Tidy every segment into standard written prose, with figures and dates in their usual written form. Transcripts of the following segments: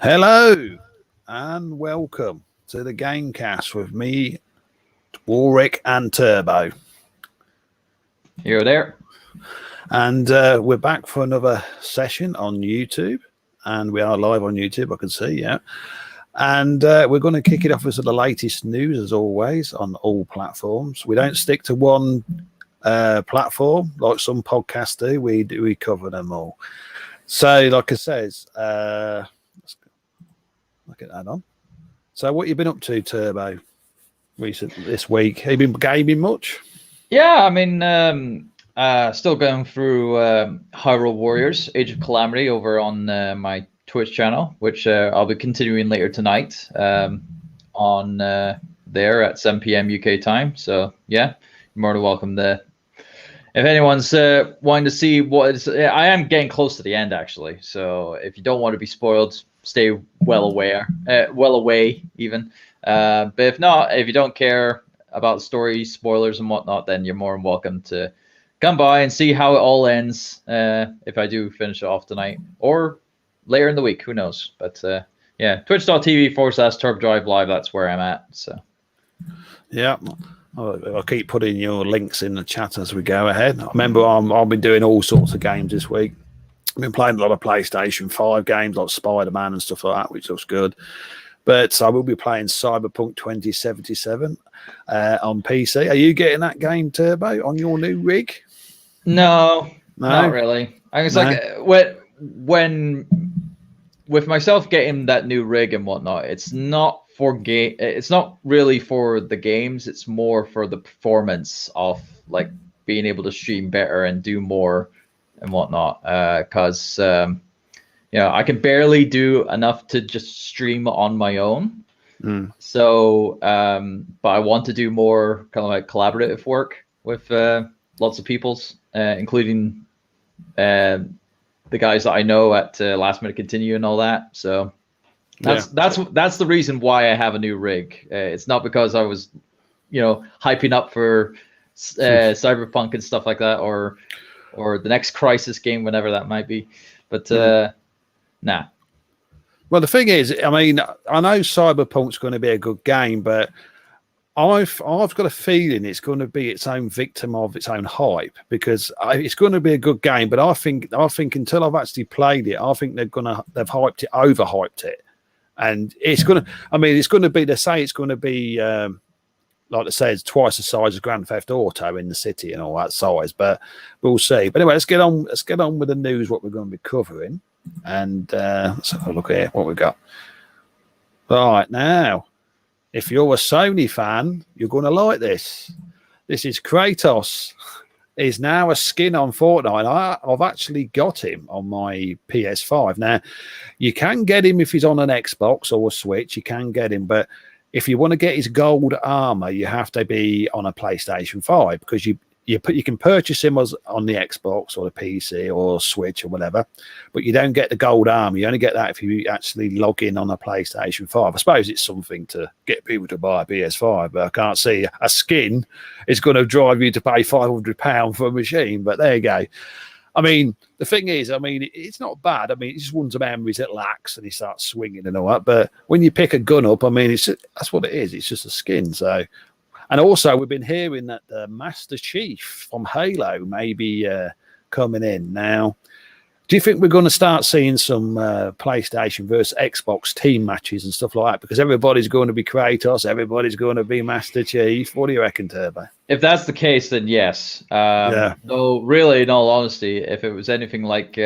Hello and welcome to the Gamecast with me, Warric and Turbo. You're there. And we're back for another session on YouTube. And we are live on YouTube, I can see, yeah. And we're going to kick it off with the latest news, as always, on all platforms. We don't stick to one platform like some podcasts do. We cover them all. So, like I says, let's get that on. So, what you been up to, Turbo, this week? Have you been gaming much? Yeah, I mean, still going through Hyrule Warriors: Age of Calamity over on my Twitch channel, which I'll be continuing later tonight on there at 7 p.m. UK time. So yeah, you're more than welcome there. If anyone's wanting to see what is, I am getting close to the end actually. So if you don't want to be spoiled, stay well away even. But if not, if you don't care about story spoilers and whatnot, then you're more than welcome to come by and see how it all ends. If I do finish it off tonight or later in the week, who knows? But yeah, twitch.tv/TurboDrive Live. That's where I'm at. So yeah. I'll keep putting your links in the chat as we go ahead. I remember I've been doing all sorts of games this week. I've been playing a lot of PlayStation 5 games like Spider-Man and stuff like that, which looks good. But I will be playing Cyberpunk 2077 on PC. Are you getting that game, Turbo, on your new rig? No, not really. I was like, when with myself getting that new rig and whatnot, it's not for game. It's not really for the games. It's more for the performance of like being able to stream better and do more and whatnot. Because I can barely do enough to just stream on my own. So, but I want to do more kind of like collaborative work with lots of people's, including the guys that I know at Last Minute Continue and all that. So that's the reason why I have a new rig. It's not because I was, hyping up for Cyberpunk and stuff like that, or the next Crisis game, whenever that might be. But nah. Well, the thing is, I mean, I know Cyberpunk's going to be a good game, but I've got a feeling it's going to be its own victim of its own hype, because it's going to be a good game. But I think until I've actually played it, I think they've hyped it, overhyped it, and it's going to. I mean, it's going to be. They say it's going to be like they say, it's twice the size of Grand Theft Auto in the city and all that size. But we'll see. But anyway, let's get on with the news. What we're going to be covering, and let's have a look here. What we've got right now. If you're a Sony fan, you're going to like this. This is Kratos. He's now a skin on Fortnite. I've actually got him on my PS5. Now, you can get him if he's on an Xbox or a Switch. You can get him. But if you want to get his gold armor, you have to be on a PlayStation 5, because you can purchase him on the Xbox or the PC or Switch or whatever, but you don't get the gold armor. You only get that if you actually log in on a PlayStation 5. I suppose it's something to get people to buy a PS5, but I can't see a skin is going to drive you to pay £500 for a machine. But there you go. I mean, the thing is, it's not bad. I mean, it's just one's memories that lacks and he starts swinging and all that. But when you pick a gun up, I mean, that's what it is. It's just a skin. So. And also, we've been hearing that the Master Chief from Halo may be coming in. Now, do you think we're going to start seeing some PlayStation versus Xbox team matches and stuff like that? Because everybody's going to be Kratos, everybody's going to be Master Chief. What do you reckon, Turbo? If that's the case, then yes. Though, really, in all honesty, if it was anything like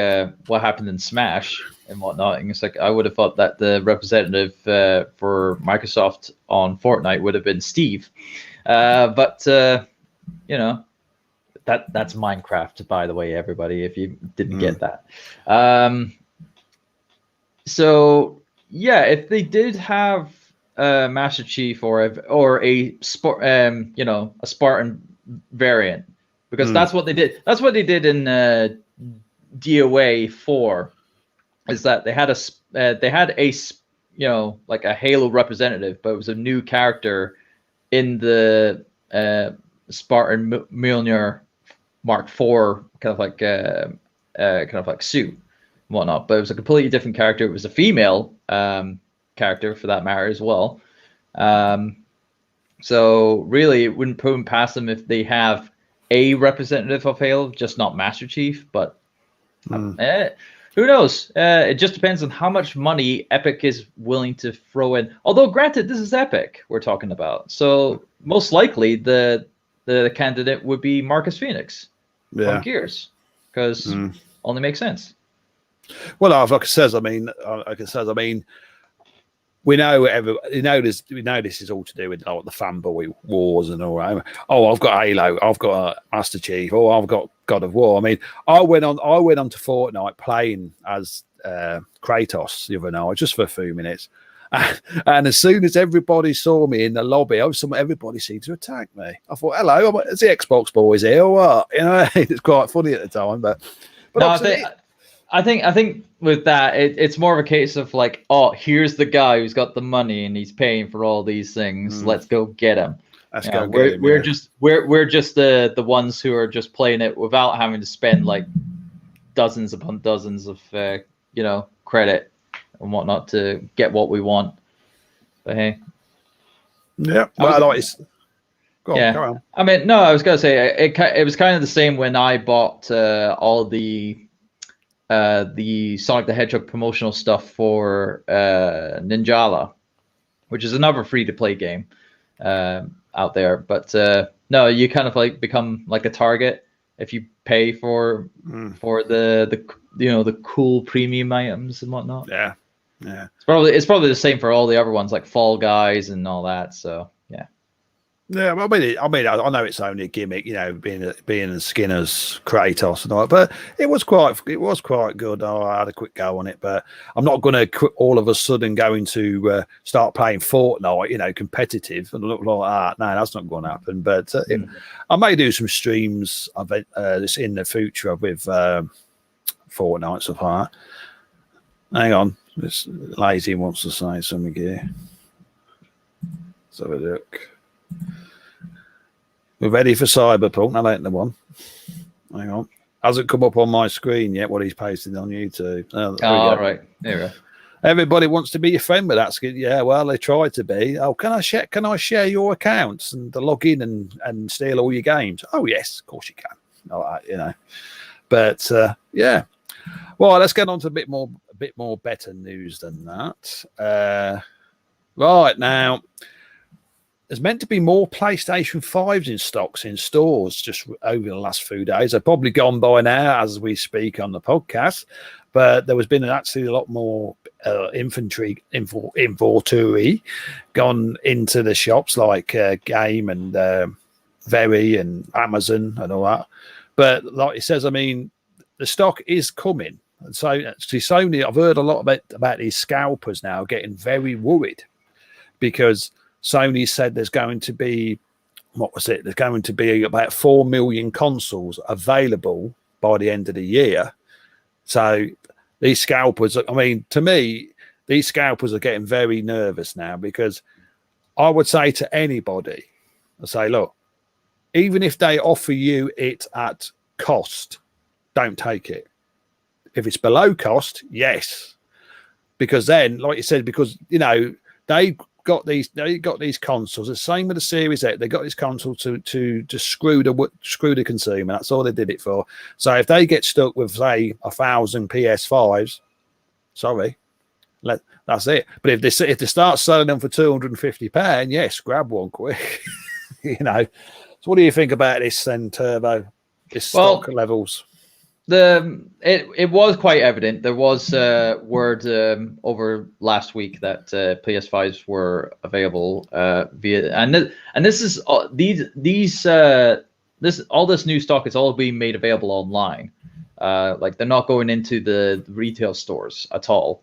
what happened in Smash and whatnot, and it's like I would have thought that the representative for Microsoft on Fortnite would have been Steve. But that's Minecraft, by the way, everybody, if you didn't get that. So yeah, if they did have Master Chief or a Spartan variant, because that's what they did. That's what they did in DOA 4, is that they had a like a Halo representative, but it was a new character in the Spartan Mjolnir Mark IV kind of like suit. whatnot, but it was a completely different character. It was a female character for that matter as well. So really, it wouldn't put them past them if they have a representative of Halo, just not Master Chief. But who knows? It just depends on how much money Epic is willing to throw in. Although, granted, this is Epic we're talking about, so most likely the candidate would be Marcus Phoenix from Gears, because only makes sense. Well, like I says, I mean, we know this is all to do with like the fanboy wars and all that. Oh, I've got Halo, I've got Master Chief, oh, I've got God of War. I mean, I went on to Fortnite playing as Kratos the other night just for a few minutes, and as soon as everybody saw me in the lobby, everybody seemed to attack me. I thought, hello, is the Xbox boys here or what? You know, it's quite funny at the time, but no, I think with that, it's more of a case of like, oh, here's the guy who's got the money and he's paying for all these things. Let's go get him. We're just the ones who are just playing it without having to spend like dozens upon dozens of credit and whatnot to get what we want. But hey, yeah, Go on. I mean, no, I was gonna say it was kind of the same when I bought all the Sonic the Hedgehog promotional stuff for Ninjala, which is another free-to-play game out there. But no, you kind of like become like a target if you pay for the cool premium items and whatnot. Yeah. It's probably the same for all the other ones like Fall Guys and all that. So yeah. Yeah, well, I know it's only a gimmick, being in Skinner's Kratos and all that, but it was quite good. I had a quick go on it, but I'm not going to all of a sudden going to start playing Fortnite, competitive and look like that. No, that's not going to happen. But I may do some streams of it this in the future with Fortnite stuff like that. Hang on, this Lazy wants to say something here. Let's have a look. We're ready for Cyberpunk. That ain't the one. Hang on. Hasn't come up on my screen yet what he's posted on YouTube. All right. There we go. Everybody wants to be your friend, but that's good. Yeah, well, they try to be. Oh, can I share your accounts and log in and steal all your games? Oh, yes, of course you can. All right, But yeah. Well, let's get on to a bit more better news than that. Right now. There's meant to be more PlayStation 5s in stocks in stores just over the last few days. They've probably gone by now as we speak on the podcast, but there has been actually a lot more inventory gone into the shops like Game and Very and Amazon and all that. But like it says, I mean, the stock is coming. And so actually Sony, I've heard a lot about these scalpers now getting very worried because Sony said there's going to be, There's going to be about 4 million consoles available by the end of the year. So these scalpers, I mean, to me, these scalpers are getting very nervous now because I would say to anybody, look, even if they offer you it at cost, don't take it. If it's below cost, yes. Because then, like you said, they got these consoles. The same with the Series X. They got this console to screw the consumer. That's all they did it for. So if they get stuck with say 1,000 PS5s, sorry, that's it. But if they start selling them for £250, yes, grab one quick. So what do you think about this then, Turbo? This stock levels. It was quite evident. There was word over last week that PS5s were available via and this is all this new stock is all being made available online. Like they're not going into the retail stores at all.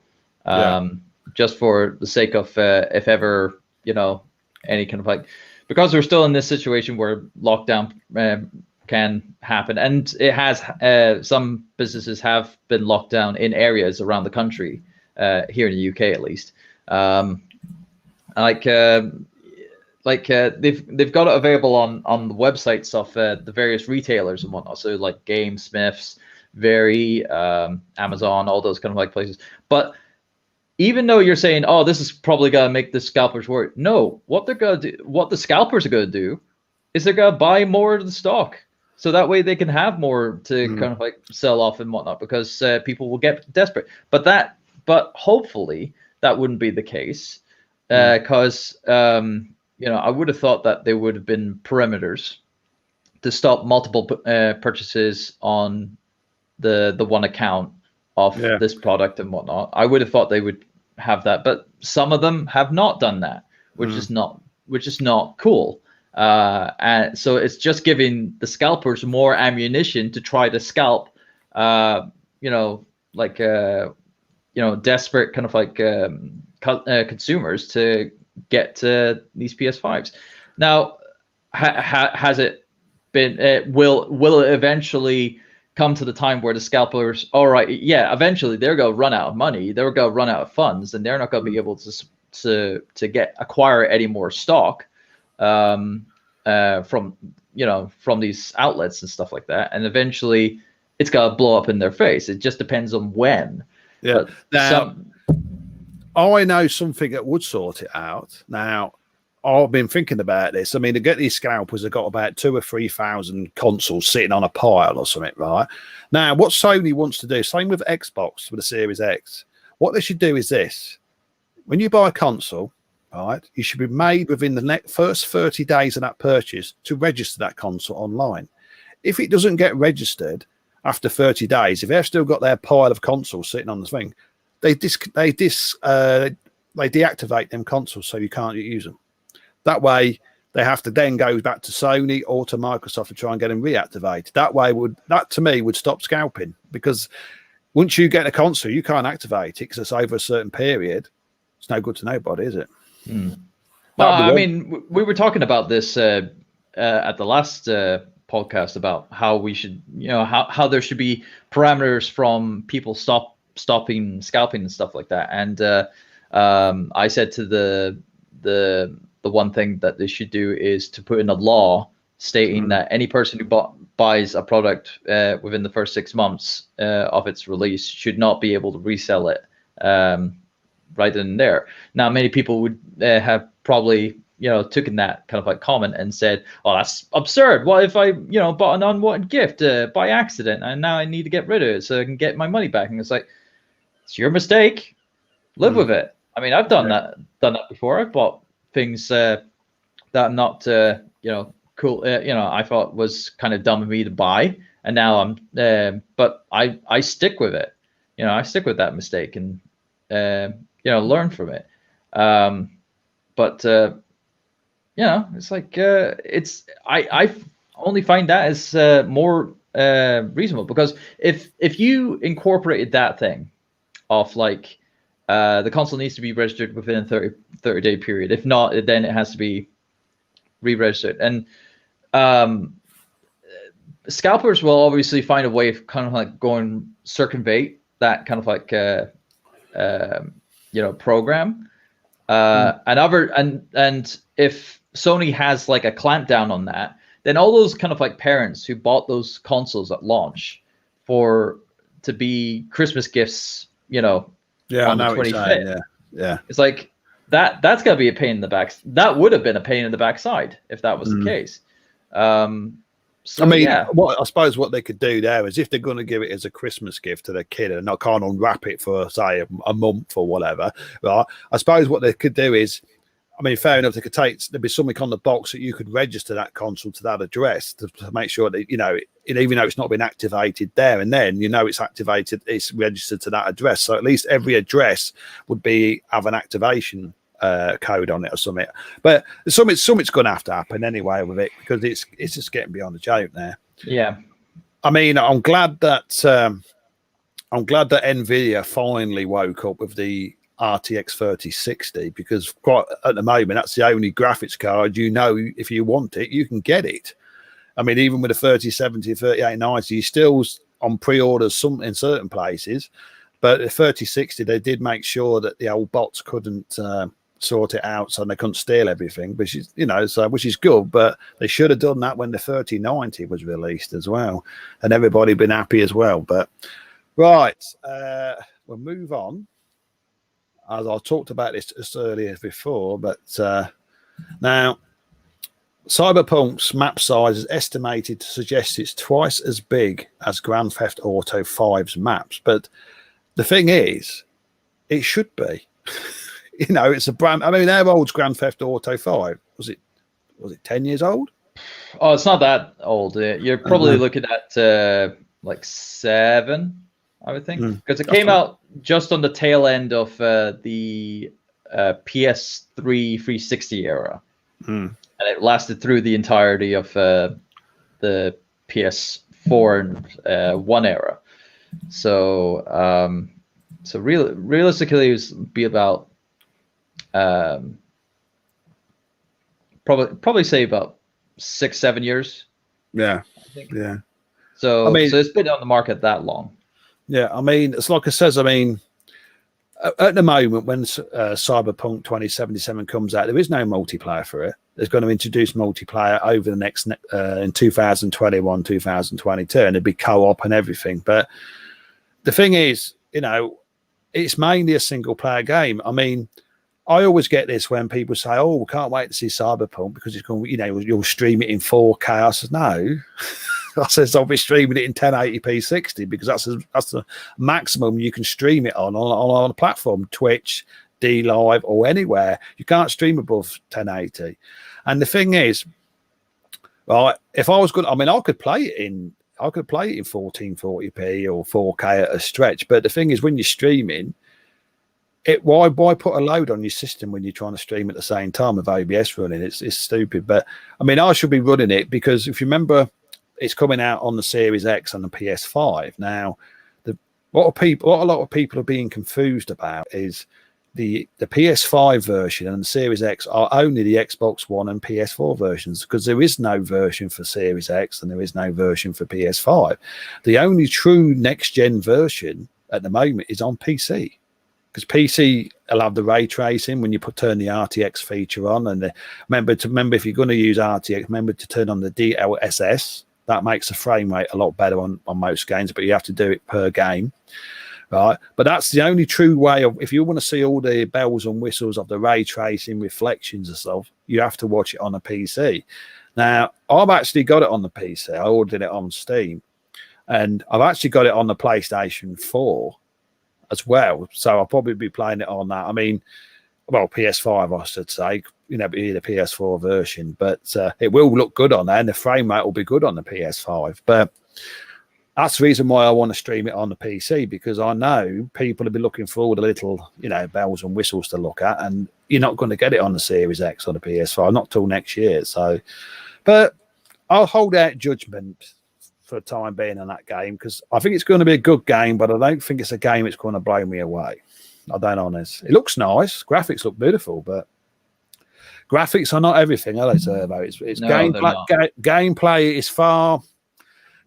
Just for the sake of if ever any kind of like, because we're still in this situation where lockdown can happen, and it has some businesses have been locked down in areas around the country, here in the UK at least. They've got it available on the websites of the various retailers and whatnot, so like Gamesmiths, very Amazon, all those kind of like places. But even though you're saying, oh, this is probably gonna make the scalpers work, no, what they're gonna do, what the scalpers are gonna do, is they're gonna buy more of the stock, so that way they can have more to kind of like sell off and whatnot, because people will get desperate. But hopefully that wouldn't be the case, because you know, I would have thought that there would have been perimeters to stop multiple purchases on the one account of this product and whatnot. I would have thought they would have that, but some of them have not done that, which is not cool. And so it's just giving the scalpers more ammunition to try to scalp, you know, like you know, desperate kind of like consumers to get to these PS5s. Now, has it been? Will it eventually come to the time where the scalpers, all right, yeah, eventually they're gonna run out of money, they're gonna run out of funds, and they're not gonna be able to acquire any more stock from, you know, from these outlets and stuff like that, and eventually it's gonna blow up in their face. It just depends on when. Yeah. Now, I know something that would sort it out. Now, I've been thinking about this. I mean, to get these scalpers, they've got about 2,000 or 3,000 consoles sitting on a pile or something, right? Now, what Sony wants to do, same with Xbox, with the Series X, what they should do is this. When you buy a console, right, you should be made within the first 30 days of that purchase to register that console online. If it doesn't get registered after 30 days, if they've still got their pile of consoles sitting on the thing, they deactivate them consoles so you can't use them. That way, they have to then go back to Sony or to Microsoft to try and get them reactivated. That way, that to me would stop scalping, because once you get a console, you can't activate it because it's over a certain period. It's no good to nobody, is it? Well, I mean, we were talking about this at the last podcast about how we should, you know, how there should be parameters from people stopping scalping and stuff like that. And I said to the one thing that they should do is to put in a law stating that any person who buys a product within the first 6 months of its release should not be able to resell it right then and there. Now, many people would have probably, you know, taken that kind of like comment and said, "Oh, that's absurd. What if I, you know, bought an unwanted gift by accident and now I need to get rid of it so I can get my money back?" And it's like, it's your mistake. Live with it. I mean, I've done that before. I've bought things that I'm not, you know, cool. You know, I thought was kind of dumb of me to buy, and now I'm. But I stick with it. You know, I stick with that mistake and you know, learn from it. But you know, it's like I only find that as more reasonable, because if you incorporated that thing of like the console needs to be registered within a 30-day period. If not, then it has to be re-registered. And scalpers will obviously find a way of kind of like circumvent that kind of like you know, program. And if Sony has like a clampdown on that, then all those kind of like parents who bought those consoles at launch to be Christmas gifts, you know, on the 25th. Yeah. It's like that's gonna be a pain in the back. That would have been a pain in the backside if that was the case. So, I mean, I suppose what they could do there is, if they're going to give it as a Christmas gift to their kid and not can't unwrap it for, say, a month or whatever, right? I suppose what they could do is, I mean, fair enough, there'd be something on the box that you could register that console to that address to make sure that, you know, even though it's not been activated there and then, you know, it's activated, it's registered to that address. So at least every address would have an activation code on it or something. But something's going to have to happen anyway with it, because it's just getting beyond the joke there. Yeah. I mean, I'm glad that Nvidia finally woke up with the RTX 3060, because quite at the moment that's the only graphics card, you know, if you want it you can get it. I mean, even with the 3070, 3890, you're still on pre-orders in certain places, but the 3060 they did make sure that the old bots couldn't sort it out so they couldn't steal everything, which is, which is good. But they should have done that when the 3090 was released as well, and everybody been happy as well. But right, we'll move on. As I talked about this just earlier before, but now Cyberpunk's map size is estimated to suggest it's twice as big as Grand Theft Auto 5's maps. But the thing is, it should be. It's a brand. I mean, how old's Grand Theft Auto 5? Was it 10 years old? Oh, it's not that old. You're probably looking at like 7, I would think, because it came out just on the tail end of the PS3 360 era, and it lasted through the entirety of the PS4 and 1 era. So, realistically, it would be about probably say about 6-7 years. Yeah, I think. Yeah. So, so it's been on the market that long. Yeah, I mean, it's like I says. I mean, at the moment, when Cyberpunk 2077 comes out, there is no multiplayer for it. There's going to introduce multiplayer over the next in 2021, 2022, and it'll be co-op and everything. But the thing is, it's mainly a single-player game. I mean, I always get this when people say, "Oh, we can't wait to see Cyberpunk because it's going, you'll stream it in 4K." I said, "No." I says I'll be streaming it in 1080p 60 because that's the maximum you can stream it on a platform, Twitch, D Live, or anywhere. You can't stream above 1080. And the thing is, right, if I was good, I mean, I could play it in 1440p or 4K at a stretch. But the thing is, when you're streaming, why put a load on your system when you're trying to stream at the same time with OBS running? It's stupid. But I mean, I should be running it because if you remember, it's coming out on the Series X and the PS5. Now, what a lot of people are being confused about is the PS5 version and the Series X are only the Xbox One and PS4 versions, because there is no version for Series X and there is no version for PS5. The only true next-gen version at the moment is on PC, because PC will have the ray tracing when you turn the RTX feature on. And remember if you're going to use RTX, remember to turn on the DLSS. That makes the frame rate a lot better on most games, but you have to do it per game, right? But that's the only true way of, if you want to see all the bells and whistles of the ray tracing, reflections and stuff, you have to watch it on a PC. Now, I've actually got it on the PC. I ordered it on Steam, and I've actually got it on the PlayStation 4 as well. So I'll probably be playing it on that. I mean, well, PS5, I should say, the PS4 version, but it will look good on there, and the frame rate will be good on the PS5. But that's the reason why I want to stream it on the PC, because I know people will be looking for all the little, bells and whistles to look at, and you're not going to get it on the Series X or the PS5, not till next year. So, but I'll hold out judgment for the time being on that game, because I think it's going to be a good game, but I don't think it's a game that's going to blow me away. I don't honest. It looks nice. Graphics look beautiful, but graphics are not everything, are they, Turbo? It's no, gameplay. Gameplay is far.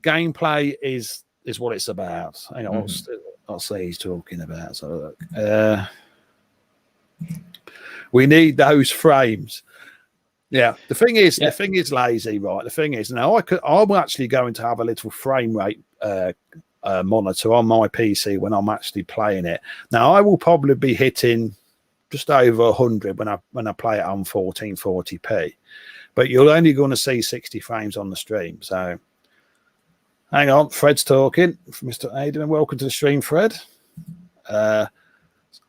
Gameplay is what it's about. Hang on, I'll see he's talking about. So look, we need those frames. Yeah, the thing is lazy, right? The thing is, now I'm actually going to have a little frame rate monitor on my PC when I'm actually playing it. Now, I will probably be hitting just over 100 when I play it on 1440p, but you're only going to see 60 frames on the stream. So, hang on, Fred's talking. Mr. Aiden, welcome to the stream, Fred.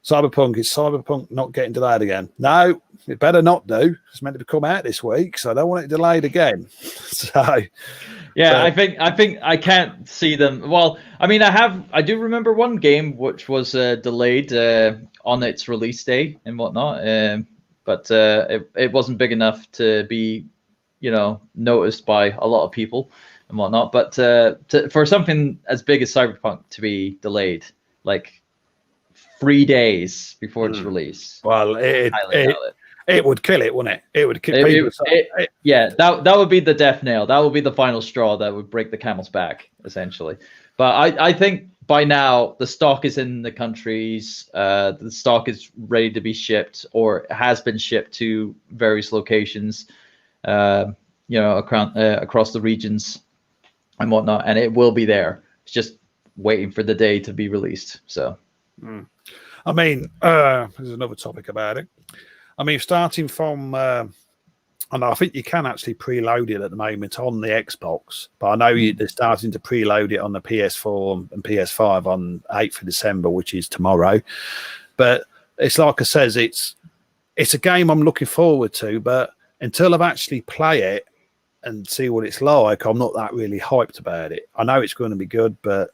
Cyberpunk not getting delayed again? No, it better not do. It's meant to come out this week, so I don't want it delayed again. I think I can't see them. Well, I mean, I do remember one game which was delayed on its release date and whatnot, but it wasn't big enough to be, noticed by a lot of people and whatnot. But for something as big as Cyberpunk to be delayed, like 3 days before its release, well, it would kill it, wouldn't it? It would kill people. Yeah, that would be the death nail. That would be the final straw that would break the camel's back, essentially. But I think by now the stock is in the countries. The stock is ready to be shipped or has been shipped to various locations, across the regions and whatnot, and it will be there. It's just waiting for the day to be released. So, I mean, there's another topic about it. I mean, starting from, and I think you can actually preload it at the moment on the Xbox, but I know they're starting to preload it on the PS4 and PS5 on 8th of December, which is tomorrow. But it's like I says, it's a game I'm looking forward to, but until I've actually play it and see what it's like, I'm not that really hyped about it. I know it's going to be good, but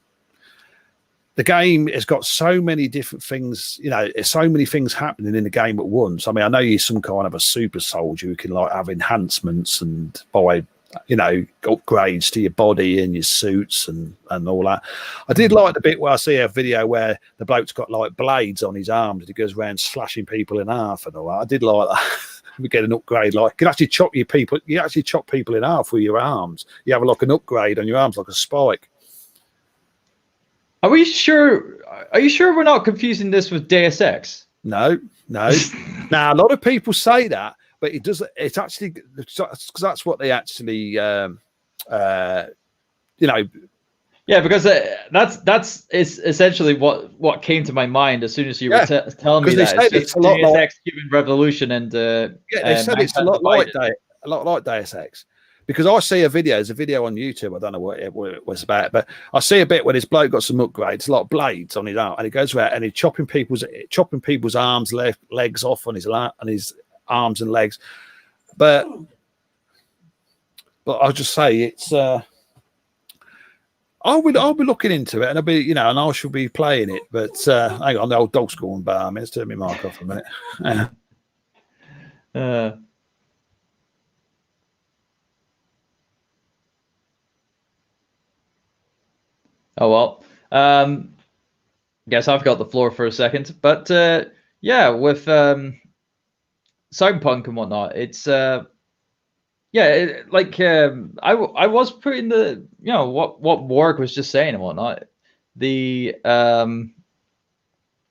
the game has got so many different things, there's so many things happening in the game at once. I mean, I know you're some kind of a super soldier who can like have enhancements and buy, upgrades to your body and your suits and all that. I did like the bit where I see a video where the bloke's got like blades on his arms and he goes around slashing people in half and all that. I did like that. We get an upgrade, like you can actually chop people in half with your arms. You have like an upgrade on your arms, like a spike. Are you sure we're not confusing this with Deus Ex? No. Now, a lot of people say that, but it doesn't. It's actually because that's what they actually, Yeah, because that's essentially what came to my mind as soon as you were telling me that. It's a lot Deus like Ex Human Revolution and they said it's a lot like Deus Ex. Because I see there's a video on YouTube, I don't know what it was about, but I see a bit where this bloke got some upgrades, like blades on his arm, and he goes around and he's chopping people's arms, legs off on his arms and legs. But I'll just say it's I'll be looking into it, and I'll be and I should be playing it. But hang on, the old dog's going by me. Let's turn my mic off a minute. Oh well, guess I've got the floor for a second, but with Cyberpunk and whatnot, it's I was putting the what Warric was just saying and whatnot, the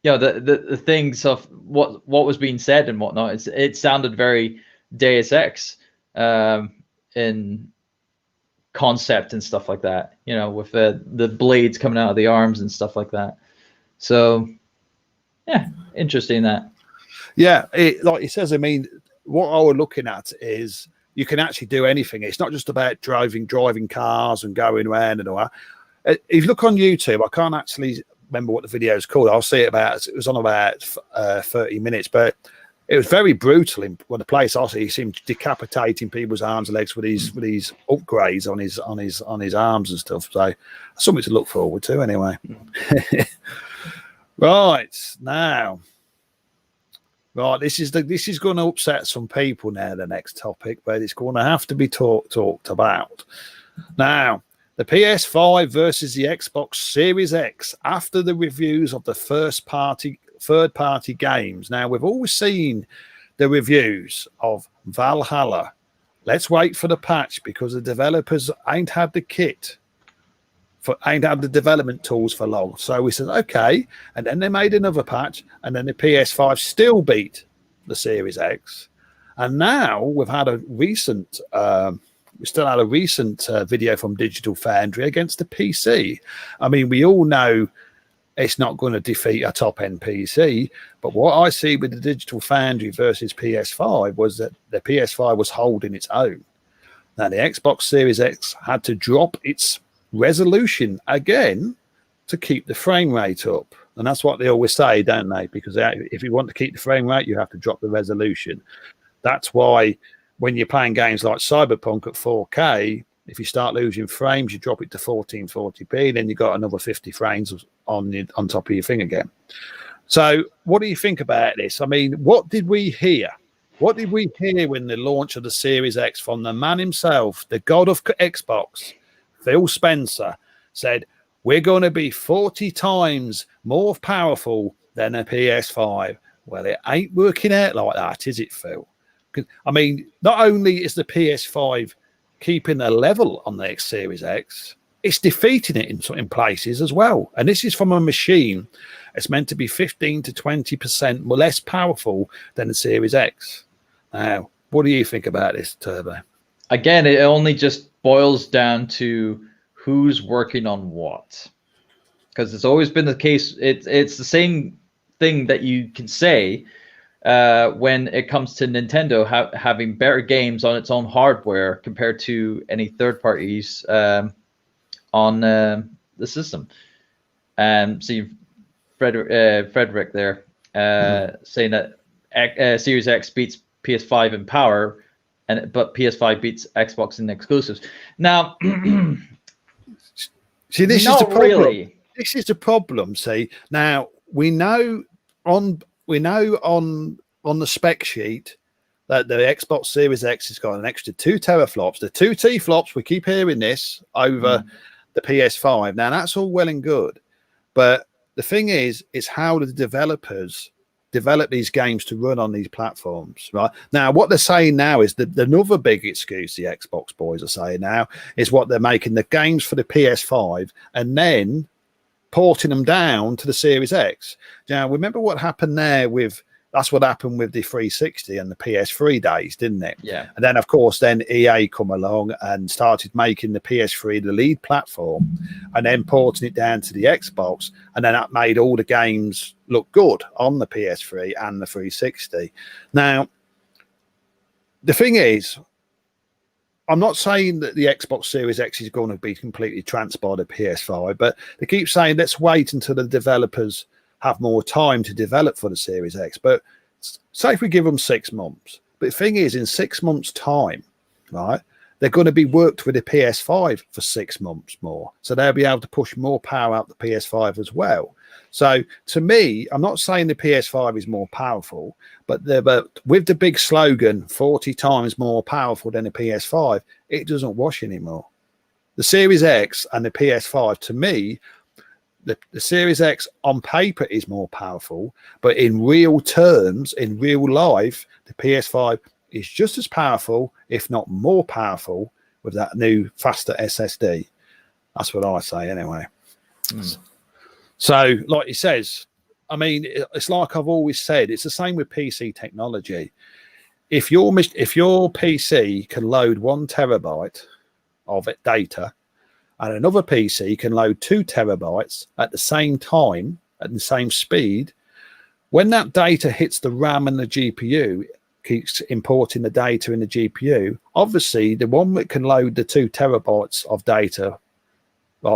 the things of what was being said and whatnot. It sounded very Deus Ex in concept and stuff like that, with the blades coming out of the arms and stuff like that. So yeah, interesting that. Yeah, like it says, I mean, what I was looking at is you can actually do anything. It's not just about driving cars and going around and all that. If you look on YouTube, I can't actually remember what the video is called. I'll see it was on about 30 minutes, but it was very brutal. When the place I see, he seemed decapitating people's arms and legs with these upgrades on his arms and stuff. So something to look forward to, anyway. Right now, this is going to upset some people now. The next topic, but it's going to have to be talked about now. The PS5 versus the Xbox Series X after the reviews of the third-party games. Now, we've always seen the reviews of Valhalla. Let's wait for the patch because the developers ain't had the development tools for long. So we said, okay. And then they made another patch, and then the PS5 still beat the Series X. And now we've had a recent... we still had a recent video from Digital Foundry against the PC. I mean, we all know it's not going to defeat a top-end PC, but what I see with the Digital Foundry versus PS5 was that the PS5 was holding its own. Now, the Xbox Series X had to drop its resolution again to keep the frame rate up. And that's what they always say, don't they? Because if you want to keep the frame rate, you have to drop the resolution. That's why when you're playing games like Cyberpunk at 4K, if you start losing frames, you drop it to 1440p, then you got another 50 frames on top of your thing again. So what do you think about this? I mean, what did we hear? What did we hear when the launch of the Series X from the man himself, the god of Xbox, Phil Spencer, said, we're going to be 40 times more powerful than a PS5? Well, it ain't working out like that, is it, Phil? I mean, not only is the PS5 keeping a level on the Series X, it's defeating it in places as well. And this is from a machine that's meant to be 15 to 20% less powerful than the Series X. Now, what do you think about this, Turbo? Again, it only just boils down to who's working on what. Because it's always been the case. It's the same thing that you can say when it comes to Nintendo having better games on its own hardware compared to any third parties on the system. So you've Frederick there saying that Series X beats PS5 in power, but PS5 beats Xbox in exclusives. Now, see, this is the problem. Really. This is the problem. See, now we know on the spec sheet that the Xbox Series X has got an extra 2 teraflops. The 2 T-flops, we keep hearing this over the PS5. Now that's all well and good, but the thing is how the developers develop these games to run on these platforms, right? Now, what they're saying now is that another big excuse the Xbox boys are saying now is what they're making the games for the PS5 and then porting them down to the Series X. Now, remember what happened there that's what happened with the 360 and the PS3 days, didn't it? Yeah. And then, of course, then EA come along and started making the PS3 the lead platform and then porting it down to the Xbox. And then that made all the games look good on the PS3 and the 360. Now, the thing is, I'm not saying that the Xbox Series X is going to be completely trounced by the PS5, but they keep saying, let's wait until the developers have more time to develop for the Series X. But say if we give them 6 months, but the thing is, in 6 months' time, right, they're going to be worked with the PS5 for 6 months more. So they'll be able to push more power out the PS5 as well. So to me, I'm not saying the PS5 is more powerful, but with the big slogan, 40 times more powerful than the PS5, it doesn't wash anymore. The Series X and the PS5, to me, the Series X on paper is more powerful, but in real terms, in real life, the PS5 is just as powerful, if not more powerful, with that new faster SSD. That's what I say anyway. So, like he says, I mean, it's like I've always said, it's the same with PC technology. If your PC can load 1 terabyte of data, and another PC can load 2 terabytes at the same time, at the same speed, when that data hits the RAM and the GPU, keeps importing the data in the GPU, obviously the one that can load the 2 terabytes of data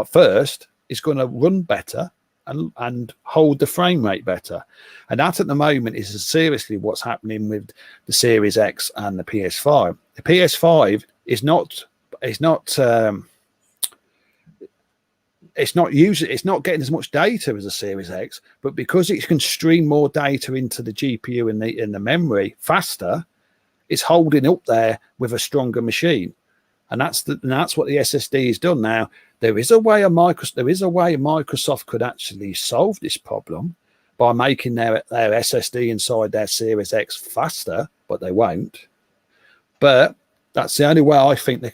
first is going to run better and hold the frame rate better. And that at the moment is seriously what's happening with the Series X and the PS5. The PS5 is not getting as much data as a Series X, but because it can stream more data into the GPU and the memory faster, it's holding up there with a stronger machine. And that's what the SSD has done. Now, there is a way Microsoft could actually solve this problem by making their SSD inside their Series X faster, but they won't. But that's the only way I think they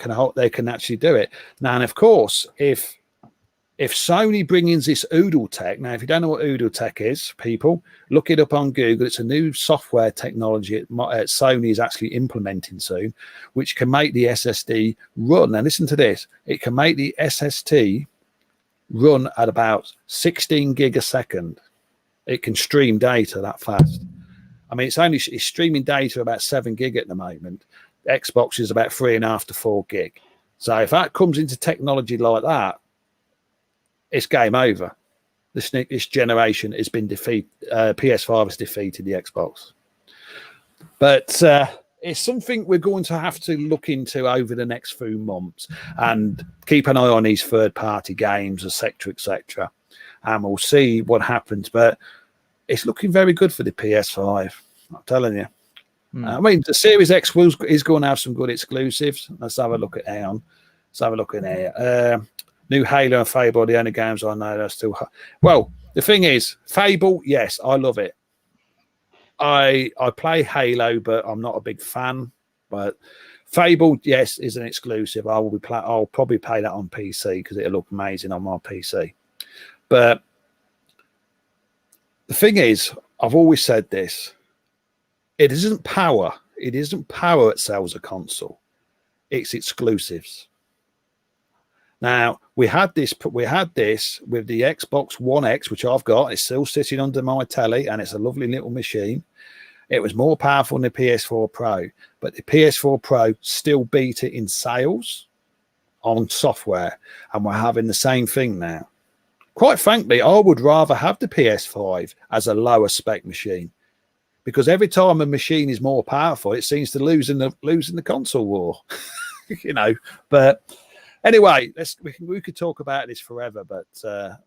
can actually do it. Now, and of course, if Sony brings in this Oodle Tech, now, if you don't know what Oodle Tech is, people, look it up on Google. It's a new software technology Sony is actually implementing soon, which can make the SSD run. Now, listen to this. It can make the SSD run at about 16 gig a second. It can stream data that fast. I mean, it's streaming data about 7 gig at the moment. Xbox is about 3.5 to 4 gig. So if that comes into technology like that, it's game over. This generation has been defeated. PS5 has defeated the Xbox. But it's something we're going to have to look into over the next few months and keep an eye on these third-party games, etc., and we'll see what happens. But it's looking very good for the PS5. I'm telling you. I mean, the Series X is going to have some good exclusives. Let's have a look at Aeon. Let's have a look at here. New Halo and Fable are the only games I know that are still. Well, the thing is, Fable, yes, I love it. I play Halo, but I'm not a big fan. But Fable, yes, is an exclusive. I'll probably play that on PC because it'll look amazing on my PC. But the thing is, I've always said this: it isn't power. It isn't power that sells a console. It's exclusives. Now we had this with the Xbox One X, which I've got. It's still sitting under my telly, and it's a lovely little machine. It was more powerful than the PS4 Pro, but the PS4 Pro still beat it in sales on software, and we're having the same thing now. Quite frankly, I would rather have the PS5 as a lower spec machine, because every time a machine is more powerful, it seems to lose in the console war. But anyway, we could talk about this forever. But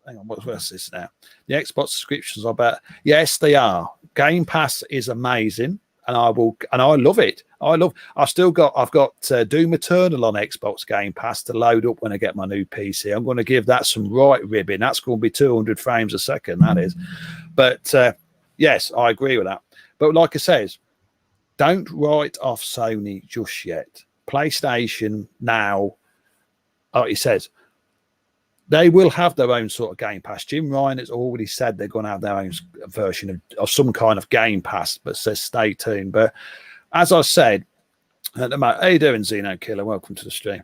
hang on, what's this now? The Xbox subscriptions are about, yes, they are. Game Pass is amazing, and I love it. I've got Doom Eternal on Xbox Game Pass to load up when I get my new PC. I'm going to give that some right ribbing. That's going to be 200 frames a second. That is, but yes, I agree with that. But like I says, don't write off Sony just yet. PlayStation now, like he says, they will have their own sort of Game Pass. Jim Ryan has already said they're going to have their own version of some kind of Game Pass, but says stay tuned. But as I said, at the moment, how you doing, Xeno Killer? Welcome to the stream.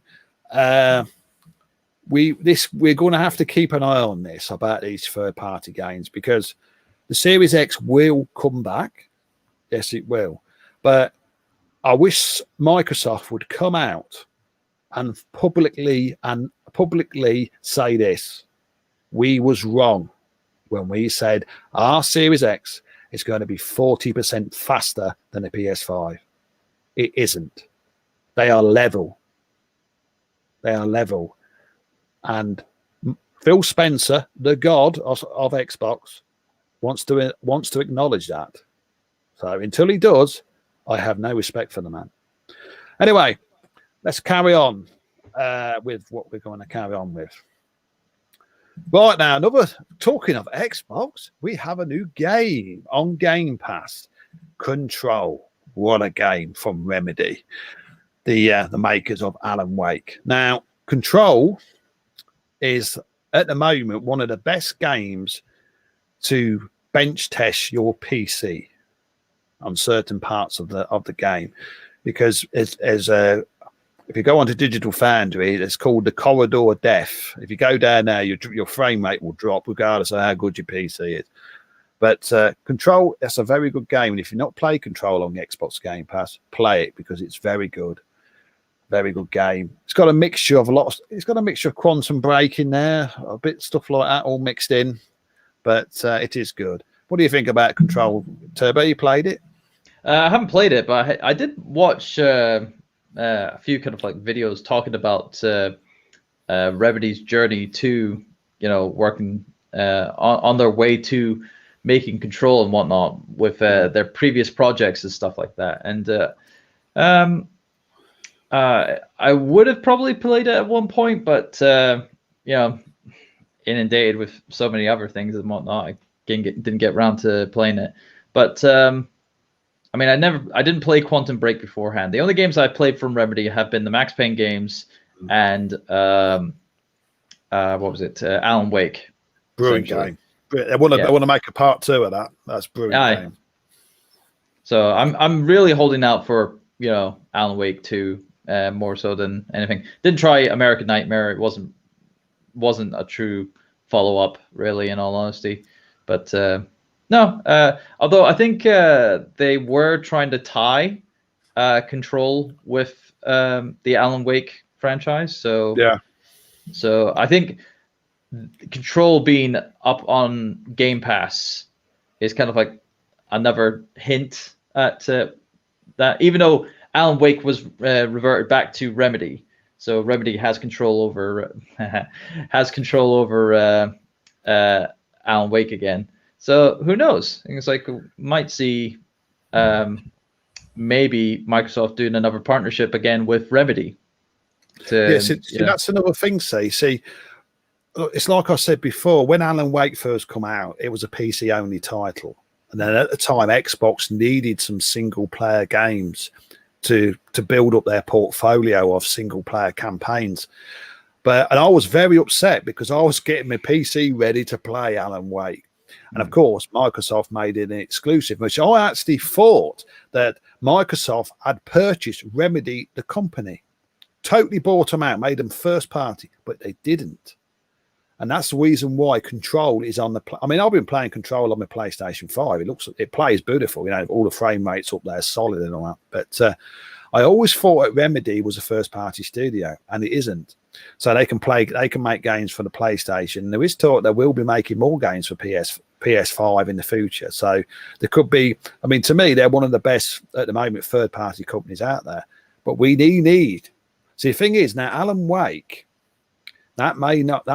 We're going to have to keep an eye on this about these third-party games, because the Series X will come back. Yes, it will. But I wish Microsoft would come out and publicly say this: we was wrong when we said our Series X is going to be 40% faster than a PS5. It isn't. They are level. And Phil Spencer, the god of Xbox, wants to acknowledge that. So until he does, I have no respect for the man. Anyway, let's carry on with what we're going to carry on with. Right now, talking of Xbox, we have a new game on Game Pass. Control. What a game from Remedy, the makers of Alan Wake. Now, Control is at the moment one of the best games to bench test your PC on certain parts of the game, because if you go onto Digital Foundry, it's called the corridor death. If you go down there, your frame rate will drop regardless of how good your PC is. But Control, that's a very good game. And if you've not played Control on the Xbox Game Pass, play it, because it's very good. Very good game. It's got a mixture of Quantum Break in there, a bit stuff like that all mixed in. But it is good. What do you think about Control, Turbo? You played it? I haven't played it, but I did watch a few kind of like videos talking about Remedy's journey to, working on their way to making Control and whatnot with their previous projects and stuff like that. And I would have probably played it at one point, but inundated with so many other things and whatnot, I didn't get around to playing it. But I didn't play Quantum Break beforehand. The only games I've played from Remedy have been the Max Payne games and what was it? Alan Wake. Brilliant game. I want to make a part 2 of that. That's brilliant game. So I'm really holding out for Alan Wake 2 more so than anything. Didn't try American Nightmare. It wasn't a true follow-up, really, in all honesty. But no, although I think they were trying to tie Control with the Alan Wake franchise. So yeah. So I think Control being up on Game Pass is kind of like another hint at that, even though Alan Wake was reverted back to Remedy. So Remedy has control over Alan Wake again. So who knows? It's like might see maybe Microsoft doing another partnership again with Remedy. Yes, that's another thing. See, it's like I said before. When Alan Wake first come out, it was a PC only title, and then at the time, Xbox needed some single player games to build up their portfolio of single player campaigns. And I was very upset because I was getting my PC ready to play Alan Wake. And of course, Microsoft made it an exclusive, which I actually thought that Microsoft had purchased Remedy, the company, totally bought them out, made them first party, but they didn't. And that's the reason why Control is on the. I mean, I've been playing Control on my PlayStation 5. It plays beautiful, all the frame rates up there, solid and all that. But I always thought that Remedy was a first party studio, and it isn't. So they can make games for the PlayStation. There is talk they will be making more games for PS5 in the future. So there could be. I mean, to me, they're one of the best at the moment third party companies out there. But we need. See, the thing is now, Alan Wake. That may not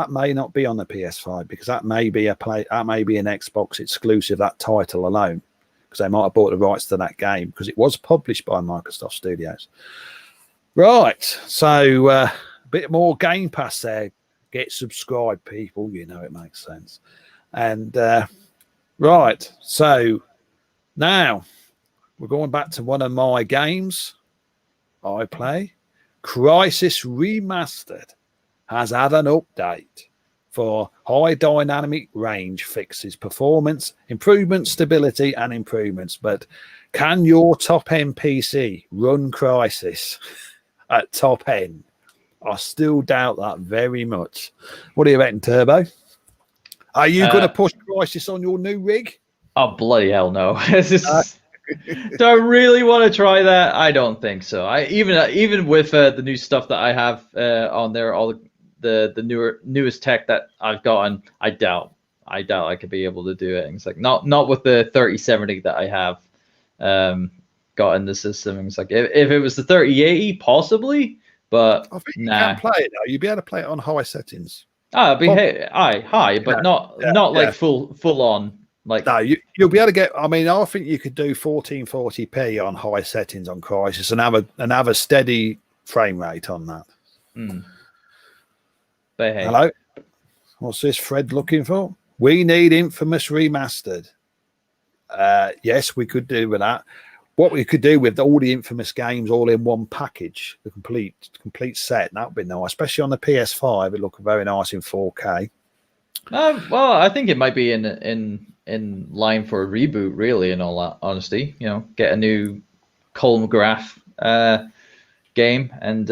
be on the PS5 because that may be an Xbox exclusive, that title alone, because they might have bought the rights to that game because it was published by Microsoft Studios. Right, so a bit more Game Pass there. Get subscribed, people. It makes sense. And right, so now we're going back to one of my games I play. Crysis Remastered has had an update for high dynamic range fixes, performance, improvements, stability, and improvements. But can your top-end PC run Crysis at top end? I still doubt that very much. What do you reckon, Turbo? Are you going to push Crysis on your new rig? Oh, bloody hell no. Do I really want to try that? I don't think so. Even with the new stuff that I have on there, all the newest tech that I've gotten, I doubt I could be able to do it. And it's like not with the 3070 that I have got in the system. And it's like if it was the 3080, possibly, but I think you can play it now. You'd be able to play it on high settings. It'd be high, but not like full on. Like no, you'll be able to get. I mean, I think you could do 1440p on high settings on Crysis and have a steady frame rate on that. But hey. Hello, what's this Fred looking for? We need Infamous Remastered. Yes, we could do with that. What we could do with all the Infamous games all in one package, the complete set, that would be nice, especially on the PS5. It looked very nice in 4K. Well, I think it might be in line for a reboot, really, in all honesty. Get a new column graph game and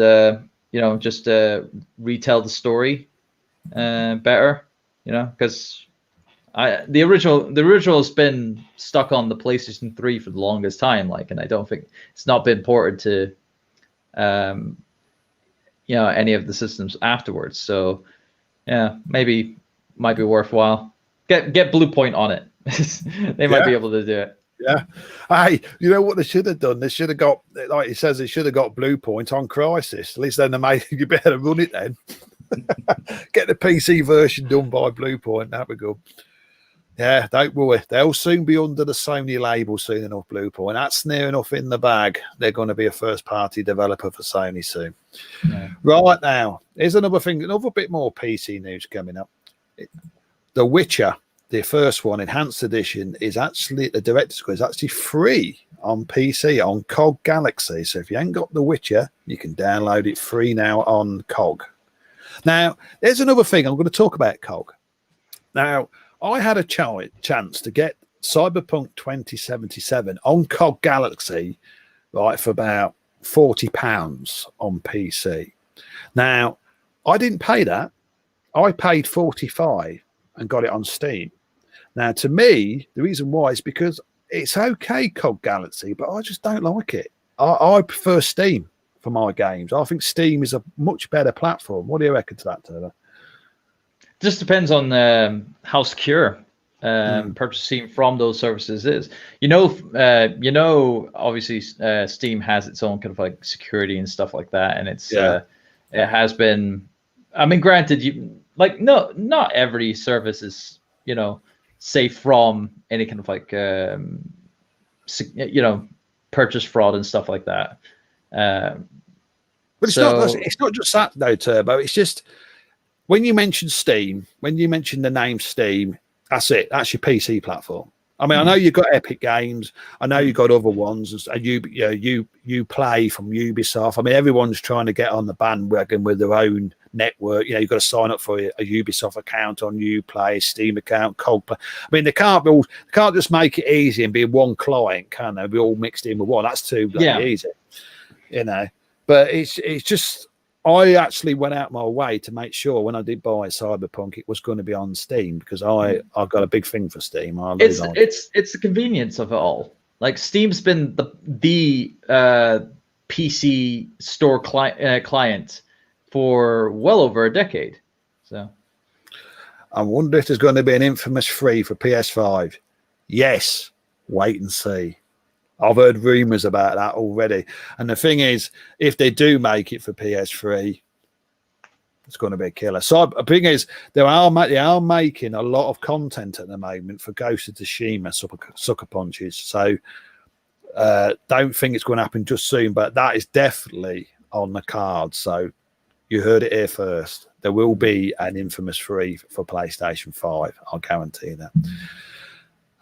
just retell the story better. Because the original has been stuck on the PlayStation 3 for the longest time, and I don't think it's not been ported to any of the systems afterwards. So yeah, maybe might be worthwhile. Get Blue Point on it. They might be able to do it. Yeah. Hey, you know what they should have done? They should have got, like he says, they should have got Blue Point on Crysis. At least then they made you better run it then. Get the PC version done by Blue Point. That would be good. Yeah, don't worry. They'll soon be under the Sony label soon enough, Blue Point. That's near enough in the bag. They're going to be a first-party developer for Sony soon. Yeah. Right now, here's another thing, another bit more PC news coming up. The Witcher, the first one, Enhanced Edition, is actually, the Director's Cut is actually free on PC, on COG Galaxy. So if you ain't got The Witcher, you can download it free now on COG. Now, there's another thing I'm going to talk about COG. Now, I had a chance to get Cyberpunk 2077 on COG Galaxy, right, for about £40 on PC. Now, I didn't pay that. I paid $45 and got it on Steam. Now, to me, the reason why is because it's okay, COG Galaxy, but I just don't like it. I prefer Steam for my games. I think Steam is a much better platform. What do you reckon to that, Taylor? Just depends on how secure purchasing from those services is. Obviously, Steam has its own kind of like security and stuff like that, and it's it has been. I mean, granted, not every service is safe from any kind of like purchase fraud and stuff like that. But it's not just that though, Turbo. It's just when you mention Steam, when you mention the name Steam, that's it. That's your PC platform. I mean, I know you've got Epic Games. I know you've got other ones, and you play from Ubisoft. I mean, everyone's trying to get on the bandwagon with their own network. You know, you've got to sign up for a Ubisoft account on Uplay, Steam account, Coldplay. I mean, they can't just make it easy and be one client, can they? Be all mixed in with one. That's too easy, you know. But it's just. I actually went out my way to make sure when I did buy Cyberpunk, it was going to be on Steam because I've got a big thing for Steam. It's the convenience of it all. Like Steam's been the PC store client for well over a decade. So I wonder if there's going to be an infamous free for PS5. Yes, wait and see. I've heard rumors about that already. And the thing is, if they do make it for PS3, it's going to be a killer. So the thing is, they are making a lot of content at the moment for Ghost of Tsushima Sucker Punches. So don't think it's going to happen just soon, but that is definitely on the card. So you heard it here first. There will be an infamous free for PlayStation 5. I'll guarantee that.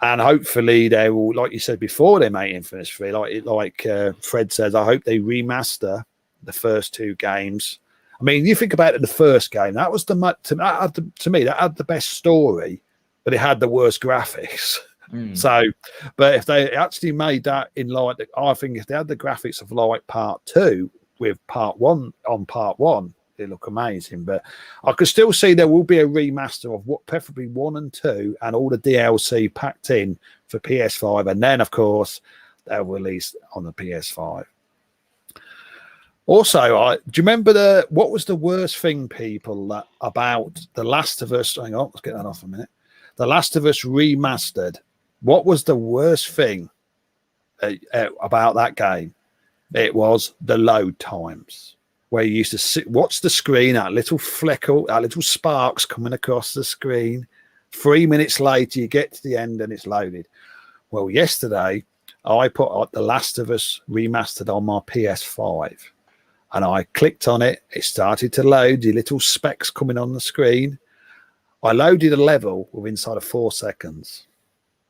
And hopefully they will, like you said before, they make Infamous free. Like Fred says, I hope they remaster the first 2 games. I mean, you think about it, the first game, that was to me, that had the best story, but it had the worst graphics. So, but if they actually made that in like, I think if they had the graphics of like part 2 with part 1 on part 1, they look amazing. But I could still see there will be a remaster of what preferably 1 and 2 and all the DLC packed in for PS5, and then of course they'll release on the PS5. Also, do you remember what was the worst thing, people, about The Last of Us? Hang on, let's get that off a minute. The Last of Us Remastered. What was the worst thing about that game? It was the load times. Where you used to watch the screen, that little fleckle, that little sparks coming across the screen. 3 minutes later, you get to the end and it's loaded. Well, yesterday, I put up The Last of Us Remastered on my PS5. And I clicked on it. It started to load, the little specks coming on the screen. I loaded a level within inside of 4 seconds.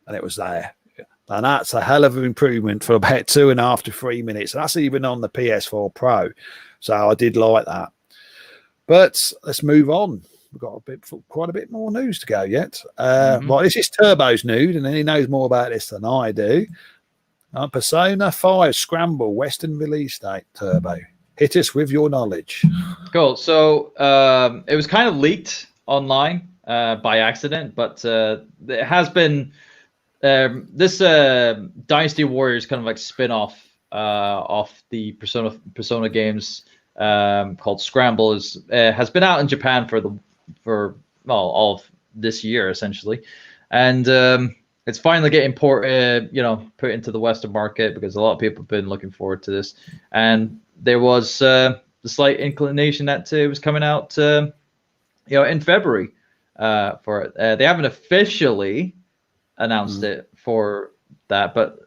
And it was there. And that's a hell of an improvement for about 2.5 to 3 minutes. And that's even on the PS4 Pro. So I did like that. But let's move on. We've got quite a bit more news to go yet. Well, this is Turbo's news, and he knows more about this than I do. Persona 5 Scramble Western release date, Turbo. Hit us with your knowledge. Cool. So it was kind of leaked online by accident, but it has been this Dynasty Warriors kind of like spin-off off the Persona games called Scramble has been out in Japan for all of this year essentially, and it's finally getting put into the Western market because a lot of people have been looking forward to this, and there was the slight inclination that it was coming out in February for it. They haven't officially announced it for that, but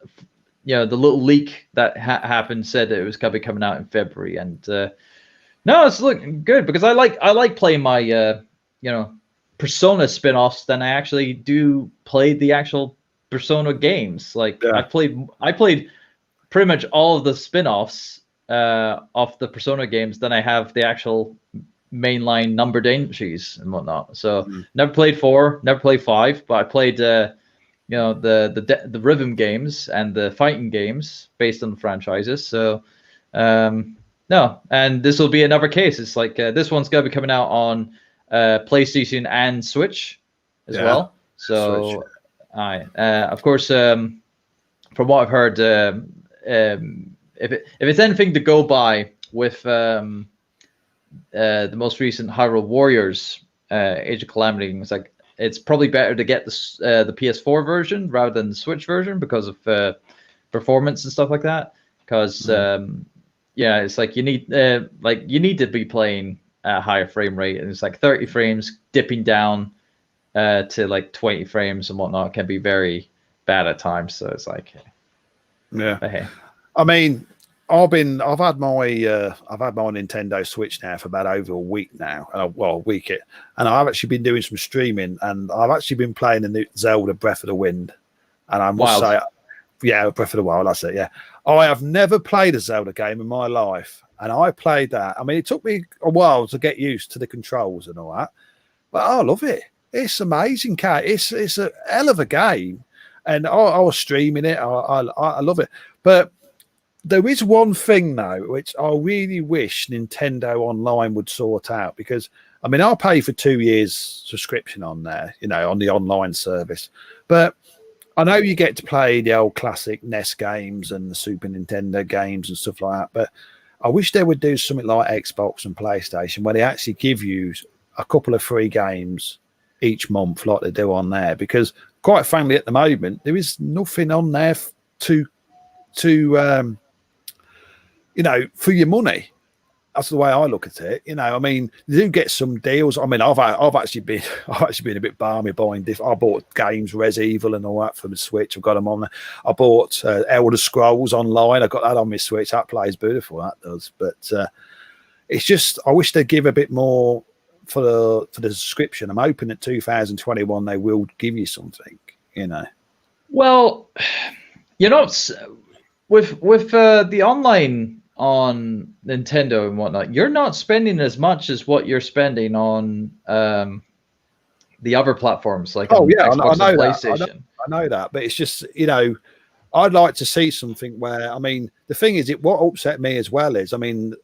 the little leak that happened said that it was going to be coming out in February, and no, it's looking good because I like playing my Persona spin-offs than I actually do play the actual Persona games. Like I played pretty much all of the spin-offs of the Persona games than I have the actual mainline numbered entries and whatnot. So never played 4, never played 5, but I played the rhythm games and the fighting games based on the franchises. So no, and this will be another case. It's like this one's going to be coming out on PlayStation and Switch as well. So of course, from what I've heard, if it's anything to go by with the most recent Hyrule Warriors Age of Calamity, it's probably better to get the PS4 version rather than the Switch version because of performance and stuff like that. Because it's like you need to be playing at a higher frame rate, and it's like 30 frames dipping down to like 20 frames and whatnot can be very bad at times. So it's like, hey. I mean, I've had my Nintendo Switch now for about over a week now, and I've actually been doing some streaming, and I've actually been playing the new Zelda Breath of the Wind, And I must say, yeah, Breath of the Wild, that's it, yeah. I have never played a Zelda game in my life, and I played that. I mean, it took me a while to get used to the controls and all that, but I love it. It's amazing, Kat. It's a hell of a game, and I was streaming it. I love it. But there is one thing, though, which I really wish Nintendo Online would sort out, because, I mean, I'll pay for 2 years subscription on there, you know, on the online service, but I know you get to play the old classic NES games and the Super Nintendo games and stuff like that, but I wish they would do something like Xbox and PlayStation where they actually give you a couple of free games each month like they do on there, because quite frankly at the moment there is nothing on there to you know, for your money. That's the way I look at it. You know, I mean, you do get some deals. I mean, I've actually been a bit balmy buying I bought games, Res Evil and all that for the Switch. I've got them on there. I bought Elder Scrolls Online. I got that on my Switch. That plays beautiful, that does. But it's just, I wish they'd give a bit more for the subscription. I'm hoping that 2021 they will give you something, you know. Well, you know, with the online on Nintendo and whatnot, you're not spending as much as what you're spending on the other platforms like Xbox and PlayStation. I know that, but it's just, you know, I'd like to see something where, I mean, the thing is, what upset me as well is, I mean,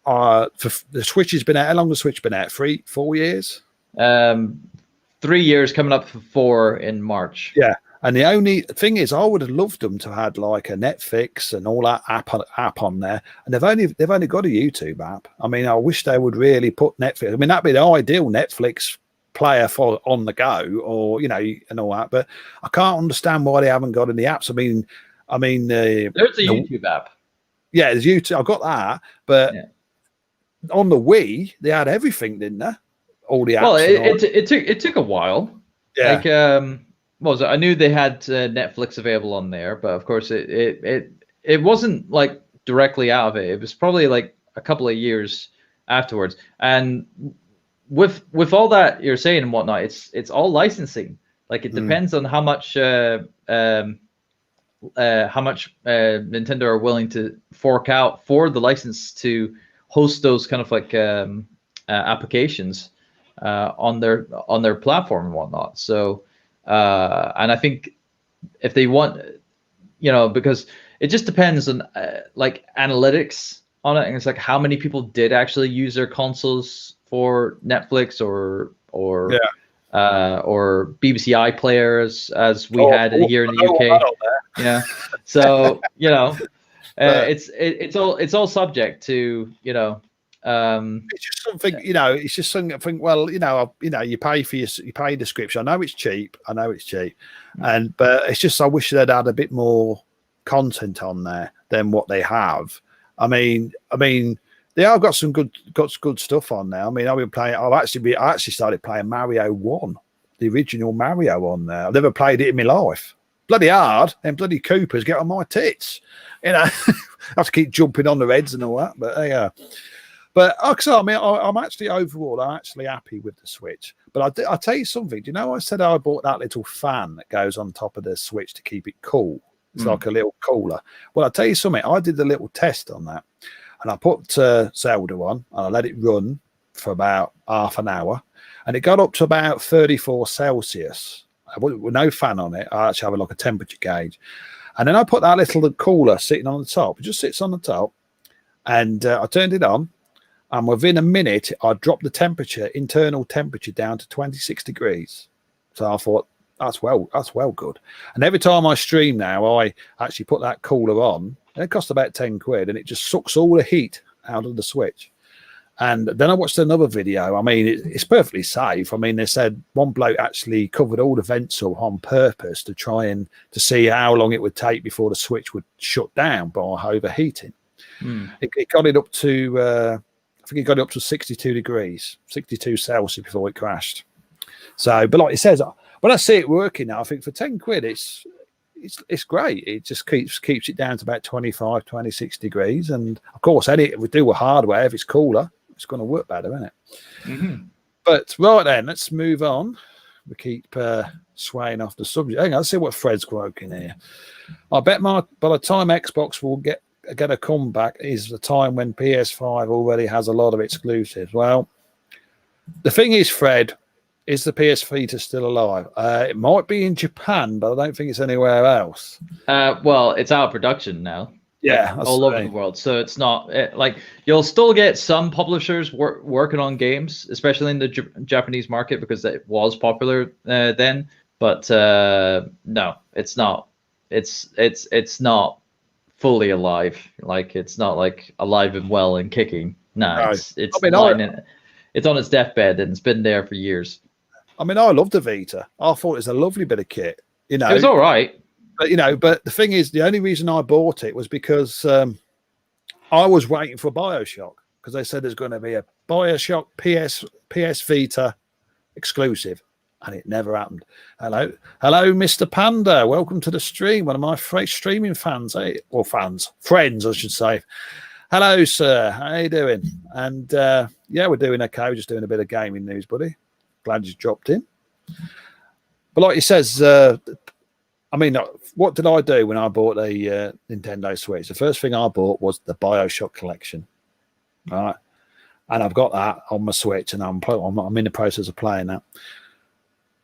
for the Switch has been out. How long has the Switch been out? 4 years? 3 years, coming up for 4 in March. Yeah. And the only thing is, I would have loved them to have like a Netflix and all that app on there, and they've only got a YouTube app. I mean, I wish they would really put Netflix. I mean, that'd be the ideal Netflix player for on the go, or you know, and all that. But I can't understand why they haven't got any apps. I mean, there's a YouTube app. Yeah, there's YouTube. I've got that, but on the Wii, they had everything, didn't they? All the apps. Well, it took a while. Yeah. Like I knew they had Netflix available on there, but of course it wasn't like directly out of it. It was probably like a couple of years afterwards. And with all that you're saying and whatnot, it's all licensing. Like it depends on how much Nintendo are willing to fork out for the license to host those kind of like applications on their platform and whatnot. So. And I think if they want, you know, because it just depends on like analytics on it, and it's like how many people did actually use their consoles for Netflix or BBC iPlayers as we had here in the UK. Yeah, so you know, it's all subject to, you know. It's just something, you know. It's just something. I think, well, you know, you pay the subscription. I know it's cheap, but it's just I wish they'd had a bit more content on there than what they have. I mean, they have got some good stuff on there. I mean, I've been playing. I actually started playing Mario 1, the original Mario on there. I've never played it in my life. Bloody hard, and bloody Coopers get on my tits. You know, I have to keep jumping on the heads and all that. But yeah. But I mean, I'm actually happy with the Switch. But I'll tell you something. Do you know I said I bought that little fan that goes on top of the Switch to keep it cool? It's like a little cooler. Well, I'll tell you something. I did the little test on that. And I put Zelda on, and I let it run for about half an hour. And it got up to about 34 Celsius. With no fan on it. I actually have like a temperature gauge. And then I put that little cooler sitting on the top. It just sits on the top. And I turned it on. And within a minute, I dropped the internal temperature down to 26 degrees. So I thought, that's well good. And every time I stream now, I actually put that cooler on. And it costs about 10 quid, and it just sucks all the heat out of the Switch. And then I watched another video. I mean, it's perfectly safe. I mean, they said one bloke actually covered all the vents up on purpose to try and to see how long it would take before the Switch would shut down by overheating. It got it up to... I think it got it up to 62 degrees, 62 Celsius before it crashed. So, but like it says, when I see it working now, I think for 10 quid, it's great. It just keeps it down to about 25, 26 degrees. And of course, it would do with hardware. If it's cooler, it's going to work better, isn't it? But right then, let's move on. we keep swaying off the subject. Hang on, let's see what Fred's quoting here. I bet by the time Xbox will get a comeback is the time when PS5 already has a lot of exclusives. Well, the thing is, Fred, is the PS Vita still alive? It might be in Japan, but I don't think it's anywhere else. Well, it's out of production now. Yeah, all over the world. So it's not like you'll still get some publishers working on games, especially in the Japanese market because it was popular then. But no, it's not. It's not fully alive. Like it's not like alive and well and kicking. No, it's it's on its deathbed and it's been there for years. I mean, I love the Vita. I thought it was a lovely bit of kit. You know, it was all right. But but the thing is, the only reason I bought it was because I was waiting for BioShock because they said there's going to be a BioShock PS Vita exclusive, and it never happened. Hello, Mr. Panda. Welcome to the stream. One of my streaming fans, or friends, I should say. Hello, sir. How you doing? And yeah, we're doing okay. We're just doing a bit of gaming news, buddy. Glad you dropped in. But like he says, I mean, what did I do when I bought a Nintendo Switch? The first thing I bought was the BioShock collection, right? And I've got that on my Switch, and I'm in the process of playing that.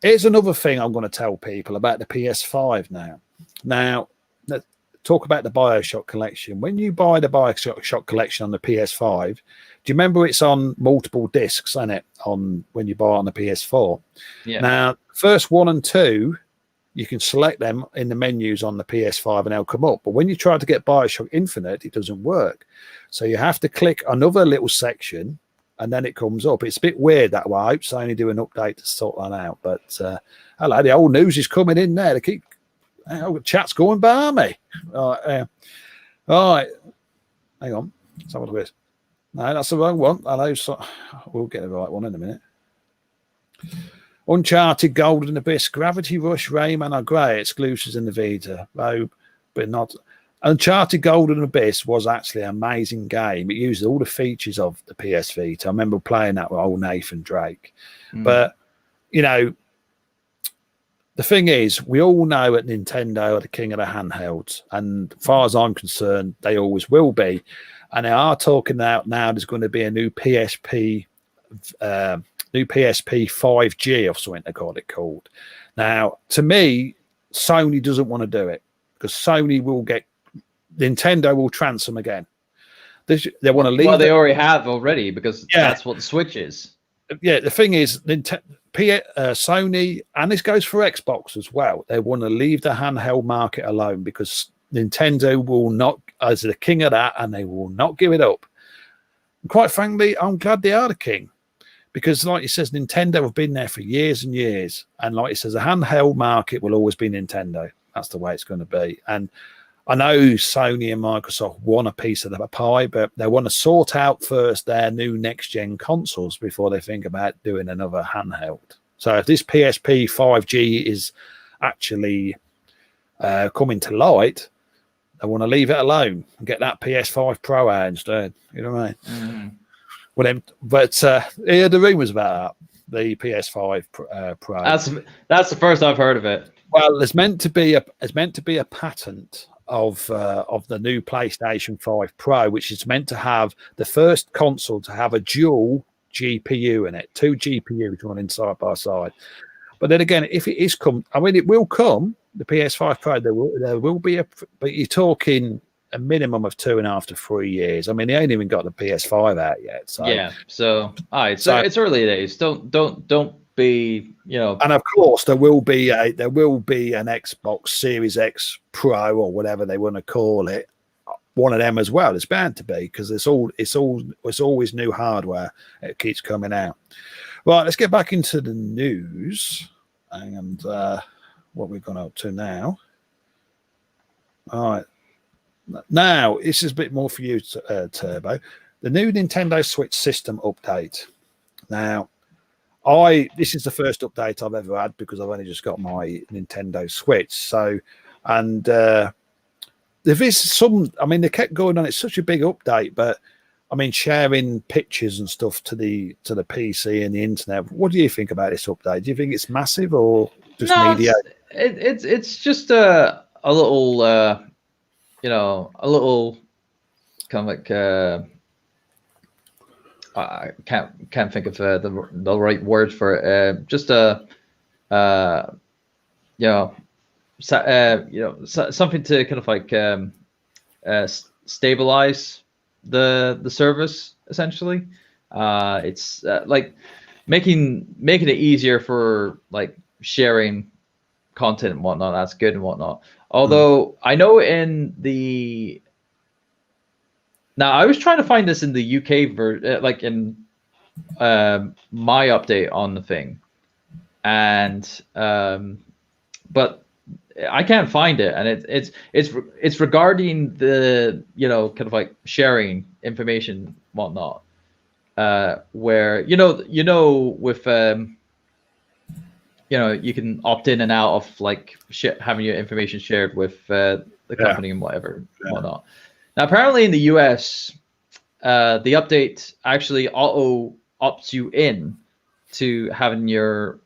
Here's another thing I'm going to tell people about the PS5 now. Now, let's talk about the BioShock collection. When you buy the BioShock collection on the PS5, do you remember it's on multiple discs, isn't it? On when you buy it on the PS4. Yeah. Now, first 1 and 2. You can select them in the menus on the PS5 and they'll come up. But when you try to get BioShock Infinite, it doesn't work. So you have to click another little section and then it comes up. It's a bit weird that way. I hope Sony do an update to sort that out. But hello, the old news is coming in there. They keep chat's going by me. All right. Hang on. Let's have a look at this. No, that's the wrong one. We'll get the right one in a minute. Uncharted, Golden Abyss, Gravity Rush, Rayman are great exclusives in the Vita, though, but not. Uncharted, Golden Abyss was actually an amazing game. It used all the features of the PS Vita. I remember playing that with old Nathan Drake. But, you know, the thing is, we all know that Nintendo are the king of the handhelds. And as far as I'm concerned, they always will be. And they are talking out now there's going to be a new PSP 5G or something they got it called. Now, to me, Sony doesn't want to do it because Nintendo will transform again. They want to leave. Well, they already have already because that's what the Switch is. Yeah, the thing is, Sony, and this goes for Xbox as well, they want to leave the handheld market alone because Nintendo will not, as the king of that, and they will not give it up. And quite frankly, I'm glad they are the king. Because, like it says, Nintendo have been there for years and years. And like it says, the handheld market will always be Nintendo. That's the way it's going to be. And I know Sony and Microsoft want a piece of the pie, but they want to sort out first their new next-gen consoles before they think about doing another handheld. So if this PSP 5G is actually coming to light, they want to leave it alone and get that PS5 Pro out instead. You know what I mean? Mm-hmm. But the rumours about that, the PS5 Pro. That's the first I've heard of it. Well, there's meant to be a patent of the new PlayStation 5 Pro, which is meant to have the first console to have a dual GPU in it, 2 GPUs running side by side. But then again, if it is it will come. The PS5 Pro, there will be but you're talking a minimum of 2.5 to 3 years. I mean, they ain't even got the PS5 out yet. So yeah. So all right. So it's early days. Don't be, you know. And of course, there will be an Xboxseriesx Pro or whatever they want to call it. One of them as well. It's bound to be because it's always new hardware. It keeps coming out. Right. Let's get back into the news and what we've gone up to now. All right. Now, this is a bit more for you, Turbo. The new Nintendo Switch system update. Now, this is the first update I've ever had because I've only just got my Nintendo Switch. So, and there is some, I mean, they kept going on. It's such a big update, but I mean, sharing pictures and stuff to the PC and the internet. What do you think about this update? Do you think it's massive or just media? It's just a little a little kind of like I can't think of the right word for it. Just something to kind of like stabilize the service essentially. It's like making it easier for like sharing content and whatnot. That's good and whatnot. Although I know in the now I was trying to find this in the UK like in my update on the thing, and but I can't find it, and it's regarding the kind of like sharing information whatnot, where with you can opt in and out of like having your information shared with the company and whatnot. Now apparently in the US, the update actually auto opts you in to having your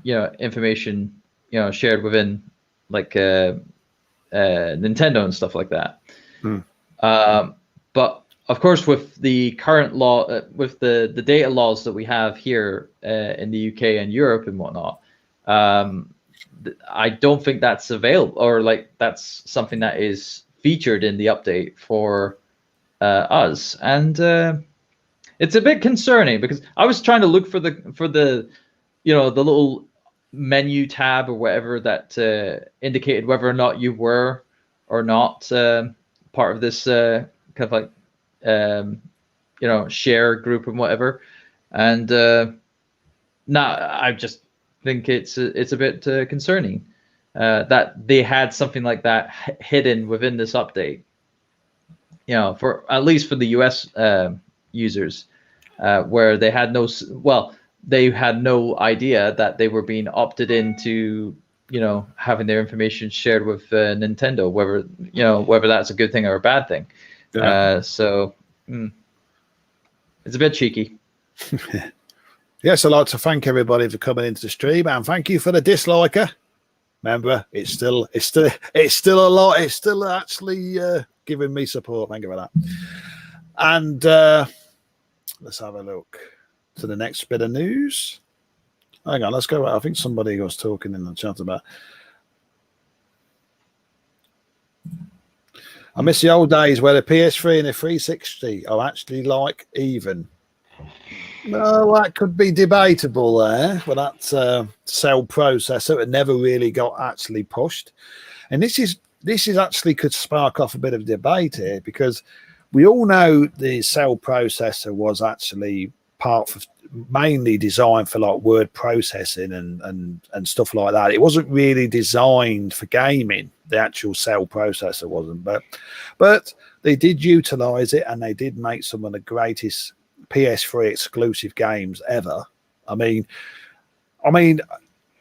information shared within like Nintendo and stuff like that. But of course, with the current law, with the data laws that we have here in the UK and Europe and whatnot, I don't think that's available, or like that's something that is featured in the update for us, and it's a bit concerning because I was trying to look for the the little menu tab or whatever that indicated whether or not you were or not part of this kind of like share group and whatever, and I just think it's a bit concerning that they had something like that hidden within this update, for at least for the US users, where they had they had no idea that they were being opted into, having their information shared with Nintendo, whether that's a good thing or a bad thing. So it's a bit cheeky. Yes, I'd like to thank everybody for coming into the stream, and thank you for the disliker. Remember, it's still a lot. It's still actually giving me support. Thank you for that. And let's have a look to the next bit of news. Hang on, let's go. I think somebody was talking in the chat about. I miss the old days where the PS3 and the 360 are actually like even. Well, that could be debatable there, but that cell processor, it never really got actually pushed. And this is actually could spark off a bit of debate here, because we all know the cell processor was actually mainly designed for like word processing and stuff like that. It wasn't really designed for gaming. The actual cell processor wasn't, but they did utilize it, and they did make some of the greatest PS3 exclusive games ever. I mean,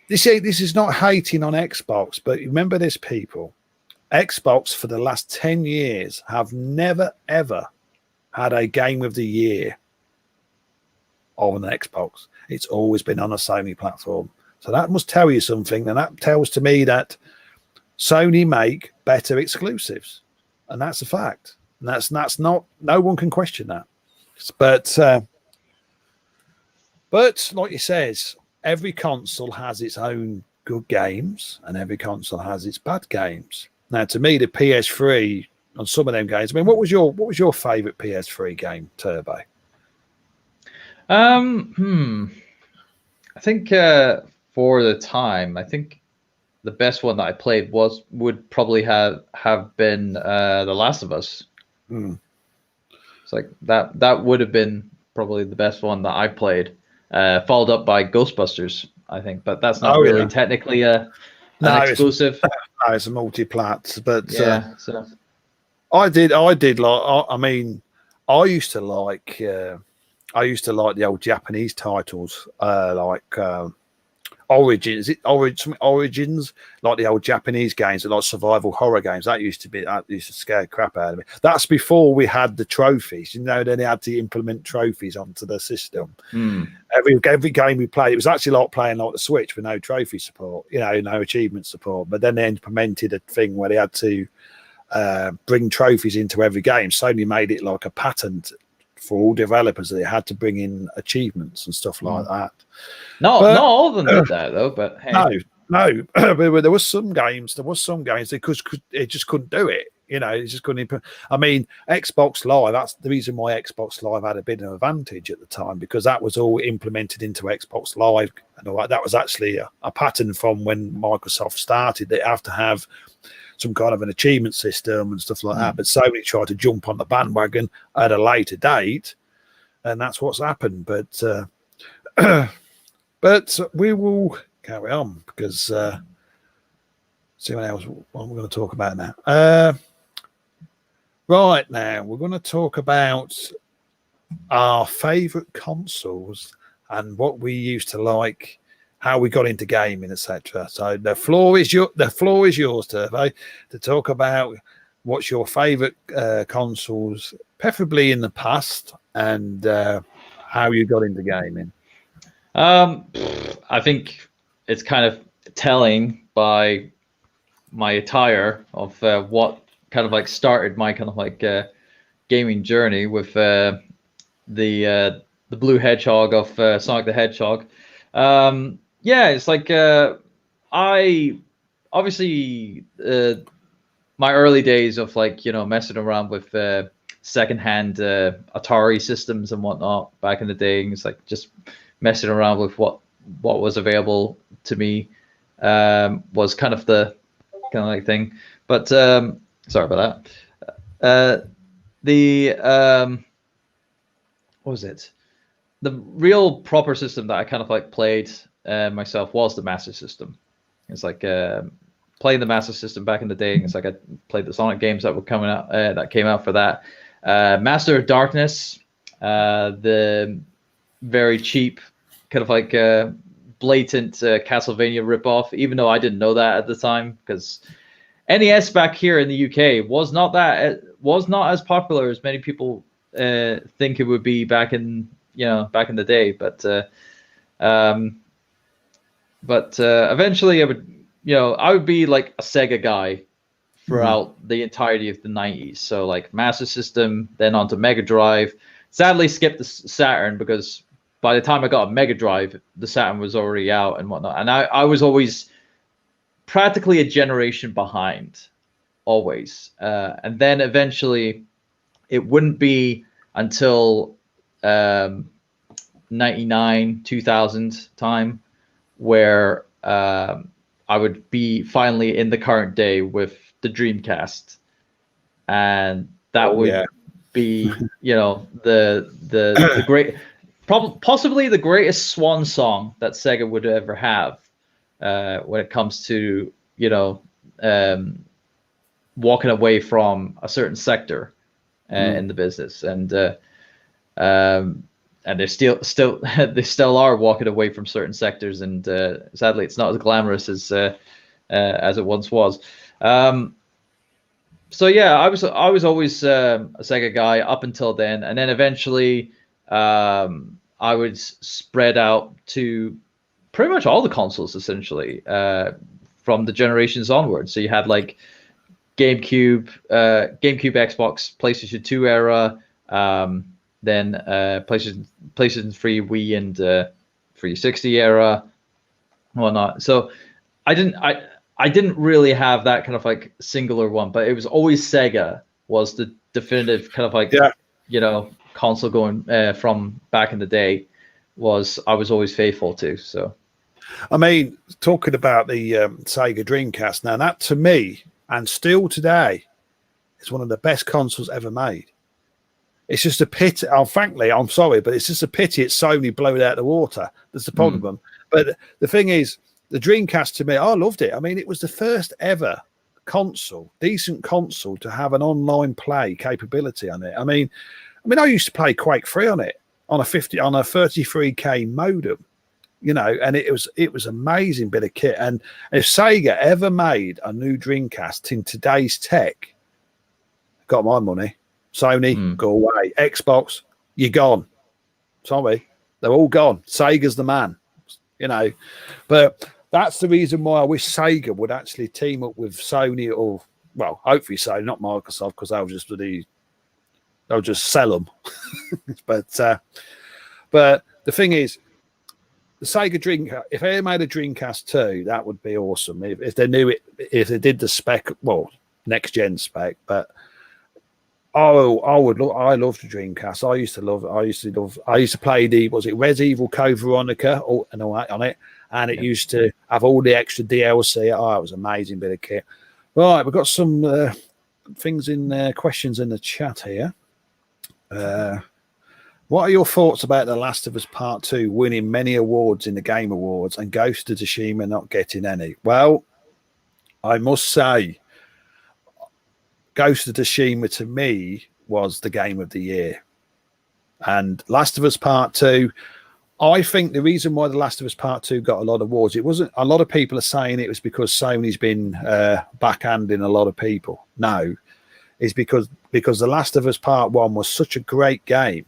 this is not hating on Xbox, but remember this, people. Xbox for the last 10 years have never ever had a game of the year on an Xbox. It's always been on a Sony platform. So that must tell you something, and that tells to me that Sony make better exclusives, and that's a fact. And that's not, no one can question that. But like you says, every console has its own good games, and every console has its bad games. Now, to me, the PS3 on some of them games. I mean, what was your favorite PS3 game, Turbo? I think for the time, I think the best one that I played would probably have been The Last of Us. It's like that would have been probably the best one that I played, followed up by Ghostbusters, I think, but that's not really technically an exclusive. No, it's a multi-plat, but yeah. So I did like. I mean, I used to like the old Japanese titles, like Origins, Origins, like the old Japanese games, like survival horror games. That used to scare the crap out of me. That's before we had the trophies. Then they had to implement trophies onto the system. Every game we played, it was actually like playing like the Switch with no trophy support, no achievement support. But then they implemented a thing where they had to bring trophies into every game. Sony made it like a patent for all developers that they had to bring in achievements and stuff like that. Not all of them did that though, but hey. No. But there was some games they just couldn't do it. It just couldn't. I mean, Xbox Live. That's the reason why Xbox Live had a bit of an advantage at the time, because that was all implemented into Xbox Live and all that. That was actually a pattern from when Microsoft started. They have to have some kind of an achievement system and stuff like that. But Sony tried to jump on the bandwagon at a later date, and that's what's happened. But but we will carry on, because see what else what we're going to talk about now. Right now, we're going to talk about our favourite consoles and what we used to like, how we got into gaming, etc. So the floor is yours, Turbo, to talk about what's your favourite consoles, preferably in the past, and how you got into gaming. I think it's kind of telling by my attire of what kind of like started my kind of like gaming journey with the blue hedgehog of Sonic the Hedgehog. Yeah, it's like I obviously my early days of like messing around with secondhand Atari systems and whatnot back in the day. It's like just messing around with what was available to me was kind of the kind of like thing. But sorry about that. What was it? The real proper system that I kind of like played myself was the Master System. It's like playing the Master System back in the day. It's like I played the Sonic games that were coming out that came out for that. Master of Darkness, the very cheap kind of like blatant Castlevania ripoff, even though I didn't know that at the time, because NES back here in the UK was not as popular as many people think it would be back in the day. But eventually I would be like a Sega guy throughout the entirety of the 90s. So like Master System, then onto Mega Drive. Sadly skipped the Saturn, because by the time I got a Mega Drive, the Saturn was already out and whatnot. And I was always practically a generation behind, always. And then eventually it wouldn't be until 99, 2000 time where I would be finally in the current day with the Dreamcast. And that would be, the great... possibly the greatest swan song that Sega would ever have when it comes to walking away from a certain sector in the business, and they still are walking away from certain sectors, and sadly it's not as glamorous as it once was. So yeah, I was always a Sega guy up until then, and then eventually I would spread out to pretty much all the consoles essentially from the generations onwards. So you had like GameCube, Xbox, PlayStation 2 era, then PlayStation 3, Wii, and 360 era, whatnot. So I didn't really have that kind of like singular one, but it was always Sega was the definitive kind of like console going from back in the day. I was always faithful to. So I mean, talking about the Sega Dreamcast, now that to me, and still today, is one of the best consoles ever made. It's just a pity. Frankly, I'm sorry, but it's just a pity it's Sony blown out the water. That's the problem. But the thing is, the Dreamcast to me, I loved it. I mean, it was the first ever decent console to have an online play capability on it. I mean, I used to play Quake 3 on it on a 33K modem. you know, and it was amazing bit of kit. And if Sega ever made a new Dreamcast in today's tech, got my money. Sony, go away. Xbox, you're gone. Sorry, they're all gone. Sega's the man, you know. But that's the reason why I wish Sega would actually team up with Sony, or well, hopefully Sony, not Microsoft, because they'll just sell them. But the thing is, the Sega Dreamcast, if they made a Dreamcast 2, that would be awesome. If they knew it, if they did the spec, well, next gen spec. But I loved the Dreamcast. I used to play was it Res Evil Code Veronica and all that on it, and it used to have all the extra DLC. Oh, it was an amazing bit of kit. Right, we've got some things in questions in the chat here. What are your thoughts about The Last of Us Part 2 winning many awards in the Game Awards and Ghost of Tsushima not getting any? Well, I must say, Ghost of Tsushima to me was the game of the year. And Last of Us Part 2, I think the reason why The Last of Us Part 2 got a lot of awards, it wasn't, a lot of people are saying it was because Sony's been backhanding a lot of people. No, it's because The Last of Us Part 1 was such a great game.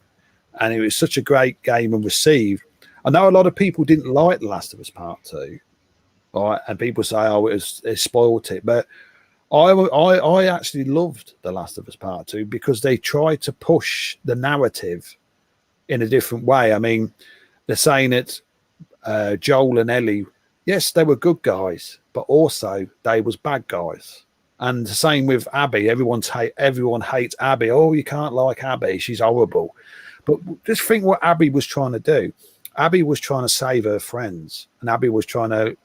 And it was such a great game and received. I know a lot of people didn't like The Last of Us Part 2, right? And people say, "Oh, it spoiled it." But I actually loved The Last of Us Part 2 because they tried to push the narrative in a different way. I mean, they're saying that Joel and Ellie, yes, they were good guys, but also they was bad guys. And the same with Abby. Everyone hates Abby. Oh, you can't like Abby; she's horrible. But just think what Abby was trying to do. Abby was trying to save her friends, and Abby was trying to,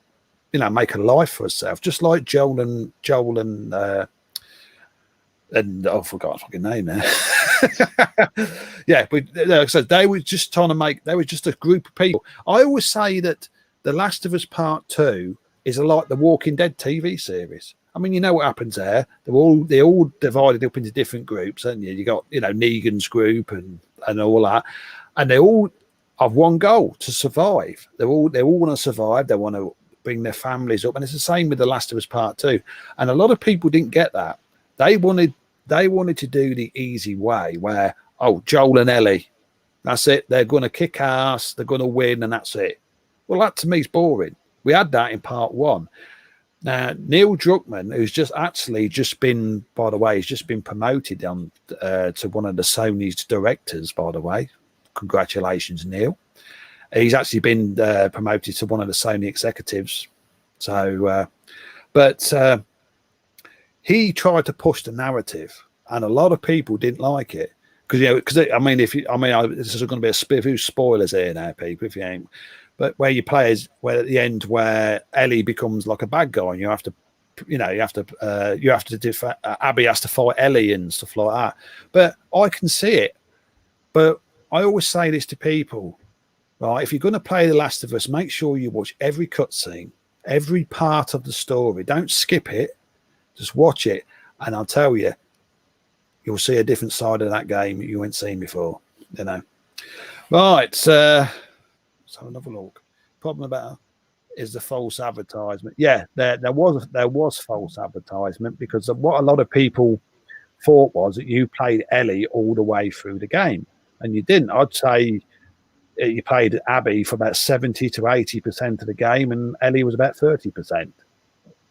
you know, make a life for herself, just like Joel and I forgot his fucking name now. Yeah, but so they were just trying to make. They were just a group of people. I always say that The Last of Us Part 2 is like the Walking Dead TV series. I mean, you know what happens there. They're all divided up into different groups, and you got, you know, Negan's group and all that, and they all have one goal: to survive. They all want to survive. They want to bring their families up, and it's the same with The Last of Us Part 2. And a lot of people didn't get that. They wanted to do the easy way, where Joel and Ellie, that's it. They're going to kick ass. They're going to win, and that's it. Well, that to me is boring. We had that in Part 1. Now, Neil Druckmann, who's just been, by the way, he's just been promoted on to one of the Sony's directors, by the way. Congratulations, Neil. He's actually been promoted to one of the Sony executives. So, but he tried to push the narrative, and a lot of people didn't like it. Because, you know, this is going to be a few spoilers here now, people, if you ain't. But where you play is where at the end where Ellie becomes like a bad guy, and Abby has to fight Ellie and stuff like that. But I can see it. But I always say this to people, right? If you're going to play The Last of Us, make sure you watch every cutscene, every part of the story. Don't skip it. Just watch it, and I'll tell you, you'll see a different side of that game you ain't seen before. You know, right? Let's have another look. Problem about is the false advertisement. Yeah, there was false advertisement, because what a lot of people thought was that you played Ellie all the way through the game, and you didn't. I'd say you played Abby for about 70 to 80% of the game, and Ellie was about 30%.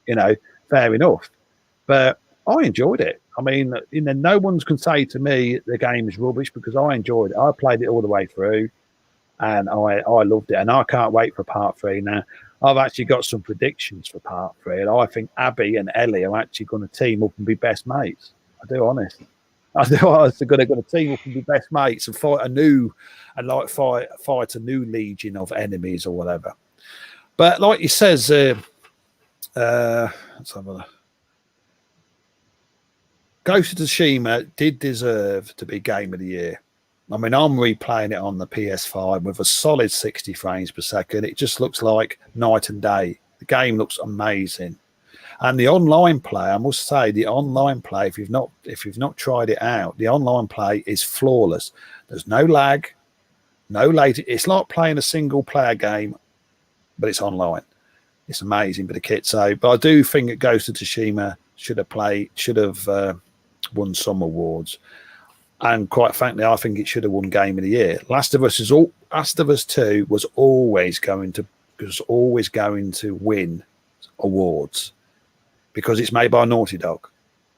You know, fair enough. But I enjoyed it. I mean, you know, no one's can say to me the game is rubbish, because I enjoyed it. I played it all the way through. And I loved it, and I can't wait for Part 3 now. I've actually got some predictions for Part 3, and I think Abby and Ellie are actually going to team up and be best mates. I do, honestly. They're going to team up and be best mates and fight a new legion of enemies or whatever. But like he says, let's have a look. Ghost of Tsushima did deserve to be Game of the Year. I mean, I'm replaying it on the PS5 with a solid 60 frames per second. It just looks like night and day. The game looks amazing. And the online play, I must say, the online play, if you've not tried it out, the online play is flawless. There's no lag, no latency. It's like playing a single player game but it's online. It's amazing bit of kit. So, but I do think that Ghost of Tsushima should have won some awards. And quite frankly, I think it should have won Game of the Year. Last of Us 2 was always going to win awards because it's made by Naughty Dog.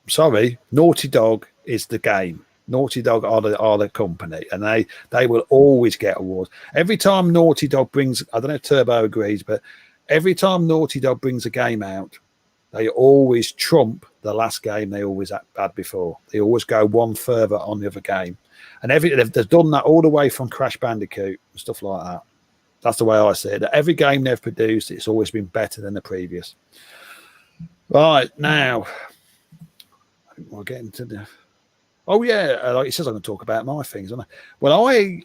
I'm sorry, Naughty Dog is the game. Naughty Dog are the company, and they will always get awards. Every time Naughty Dog brings, I don't know if Turbo agrees, but every time Naughty Dog brings a game out, they always trump the last game they always had before. They always go one further on the other game. And they've done that all the way from Crash Bandicoot and stuff like that. That's the way I see it. Every game they've produced, it's always been better than the previous. Right, now, we're getting to the... Oh, yeah, like he says, I'm going to talk about my things. Well, I'm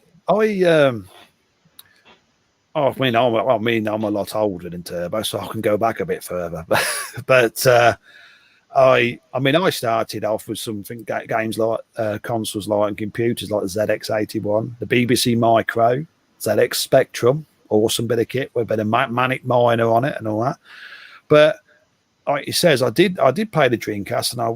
a lot older than Turbo, so I can go back a bit further. But I started off with something games like consoles like and computers like the ZX81, the BBC Micro, ZX Spectrum, awesome bit of kit with a bit of Manic Miner on it and all that. But like he says, I did play the Dreamcast, and I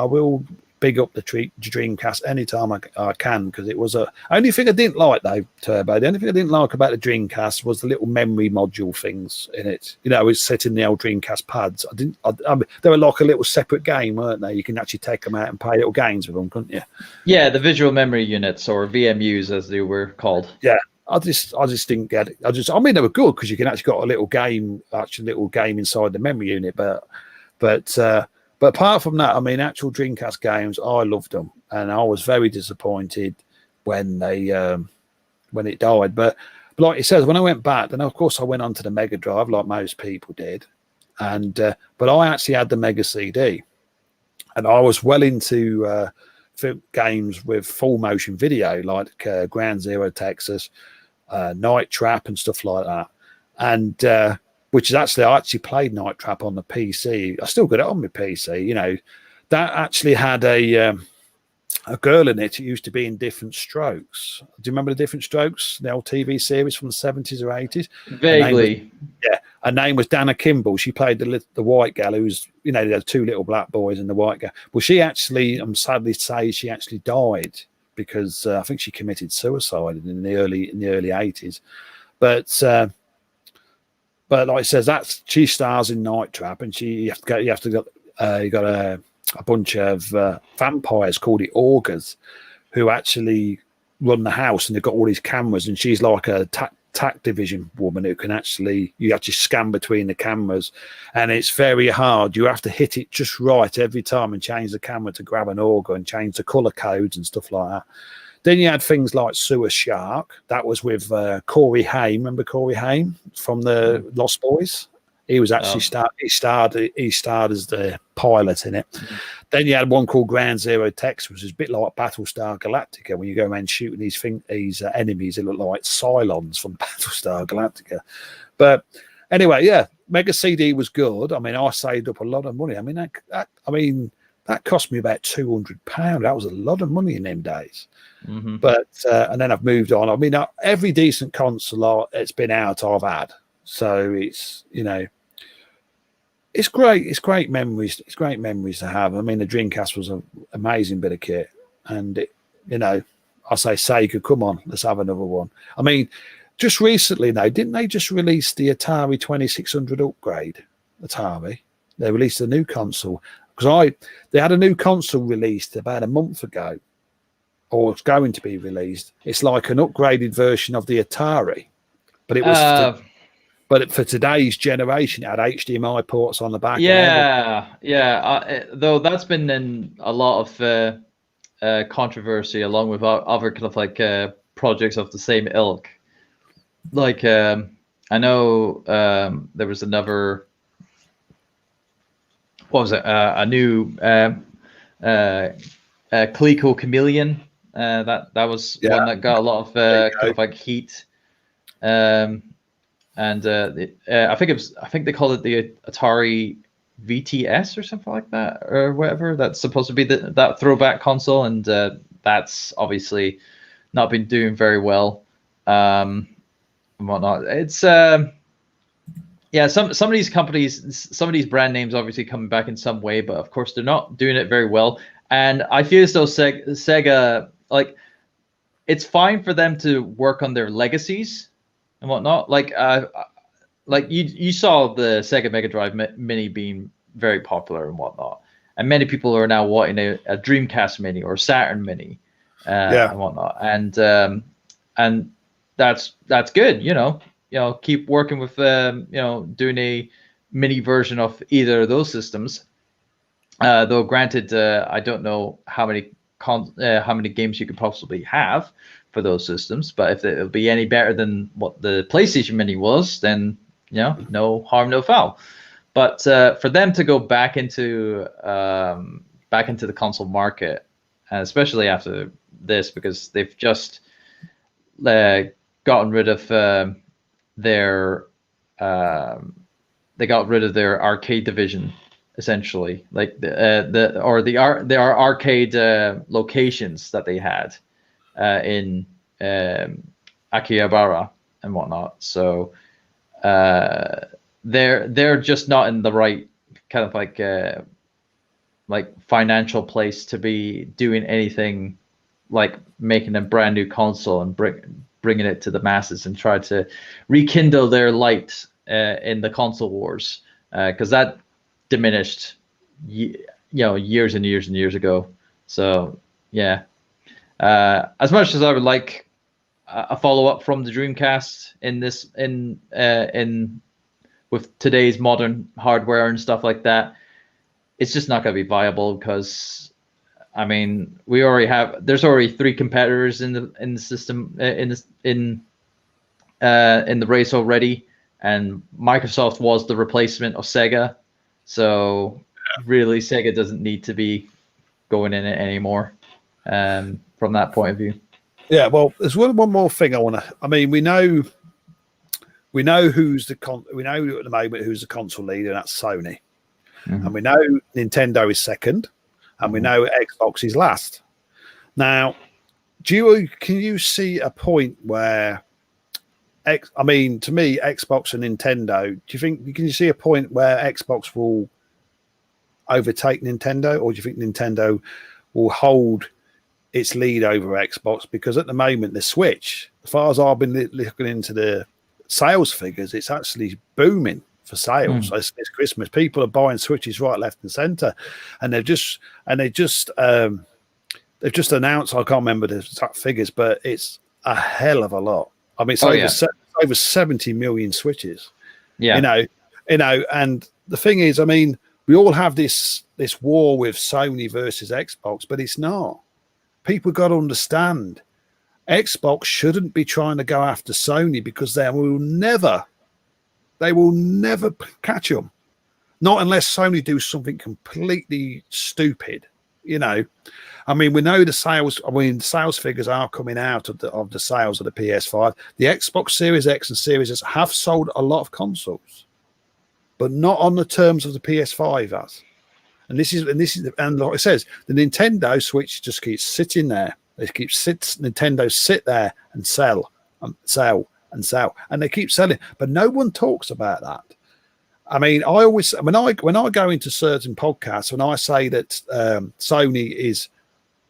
will big up the Dreamcast anytime I can, because it was only thing I didn't like though, Turbo. The only thing I didn't like about the Dreamcast was the little memory module things in it. You know, it's set in the old Dreamcast pads. They were like a little separate game, weren't they? You can actually take them out and play little games with them, couldn't you? Yeah, the visual memory units, or VMUs as they were called. Yeah. I just didn't get it. They were good because you can actually got a little game inside the memory unit, but apart from that, actual Dreamcast games, I loved them, and I was very disappointed when it died. But like it says, when I went back, then of course I went on to the Mega Drive, like most people did, and but I actually had the Mega CD, and I was well into games with full motion video, like Ground Zero Texas, Night Trap, and stuff like that, and. Which is I actually played Night Trap on the PC. I still got it on my PC. You know, that actually had a girl in it. It used to be in Different Strokes. Do you remember the Different Strokes, the old TV series from the 70s or 80s? Vaguely. Her name was Dana Kimball. She played the white gal who's, you know, the two little black boys and the white gal. Well, she actually, I'm sadly to say, she actually died because I think she committed suicide in the early 80s. But like it says, she stars in Night Trap, and you got a bunch of vampires called the Augurs, who actually run the house, and they've got all these cameras, and she's like a tac division woman who can you actually scan between the cameras, and it's very hard. You have to hit it just right every time and change the camera to grab an auger and change the color codes and stuff like that. Then you had things like Sewer Shark. That was with Corey Haim. Remember Corey Haim from the Lost Boys? He was actually he starred as the pilot in it. Then you had one called Ground Zero Texas, which is a bit like Battlestar Galactica. When you go around shooting these enemies, they look like Cylons from Battlestar Galactica. But anyway, yeah, Mega CD was good. I saved up a lot of money. That cost me about £200. That was a lot of money in them days. Mm-hmm. But and then I've moved on. Every decent console it's been out I've had, so it's, you know, it's great. It's great memories. It's great memories to have. The Dreamcast was an amazing bit of kit, and I say Sega, come on, let's have another one. Just recently now, didn't they just release the Atari 2600 upgrade? Atari, they released a new console because they had a new console released about a month ago. Or it's going to be released. It's like an upgraded version of the Atari, but it was for today's generation. It had HDMI ports on the back. Though that's been in a lot of controversy, along with other kind of like projects of the same ilk. Like I know there was another. What was it? A new Coleco Chameleon. That was one that got a lot of kind of like heat, and I think they call it the Atari VTS or something like that, or whatever. That's supposed to be that throwback console, and that's obviously not been doing very well. and whatnot. It's yeah, some of these companies, some of these brand names obviously coming back in some way, but of course they're not doing it very well. And I feel as though Sega, like, it's fine for them to work on their legacies and whatnot. Like you saw the Sega Mega Drive Mini being very popular and whatnot, and many people are now wanting a Dreamcast Mini or Saturn Mini, and whatnot. And that's good, you know. Keep working with doing a mini version of either of those systems. Though granted, I don't know how many games you could possibly have for those systems, but if it'll be any better than what the PlayStation Mini was, then no harm, no foul. But for them to go back into the console market, especially after this, because they've just gotten rid of their arcade division, essentially, like their arcade locations that they had in Akihabara and whatnot. So they're just not in the right kind of like financial place to be doing anything like making a brand new console and bringing it to the masses and try to rekindle their light in the console wars, because that diminished years and years and years ago. So yeah, as much as I would like a follow-up from the Dreamcast in with today's modern hardware and stuff like that, it's just not going to be viable, because I mean, there's already 3 competitors in the system in the race already, and Microsoft was the replacement of Sega. So really, Sega doesn't need to be going in it anymore, from that point of view. Yeah, well, there's one more thing I want to. I mean, we know who's we know at the moment who's the console leader, and that's Sony, and we know Nintendo is second, and we know Xbox is last. Now, can you see a point where I mean, to me, Xbox and Nintendo, can you see a point where Xbox will overtake Nintendo, or do you think Nintendo will hold its lead over Xbox? Because at the moment, the Switch, as far as I've been looking into the sales figures, it's actually booming for sales. It's Christmas. People are buying Switches right, left, and center, and they've just announced. I can't remember the exact figures, but it's a hell of a lot. I mean, it's over 70 million Switches. Yeah, and the thing is, I mean, we all have this war with Sony versus Xbox, but it's not. People got to understand, Xbox shouldn't be trying to go after Sony, because they will never catch them. Not unless Sony do something completely stupid. I mean, we know the sales. I mean, sales figures are coming out of the sales of the PS5. The Xbox Series X and Series S have sold a lot of consoles, but not on the terms of the PS5 has. And like it says, the Nintendo Switch just keeps sitting there. Nintendo sit there and sell and sell and sell, and they keep selling, but no one talks about that. I mean, I always, when I go into certain podcasts, when I say that Sony is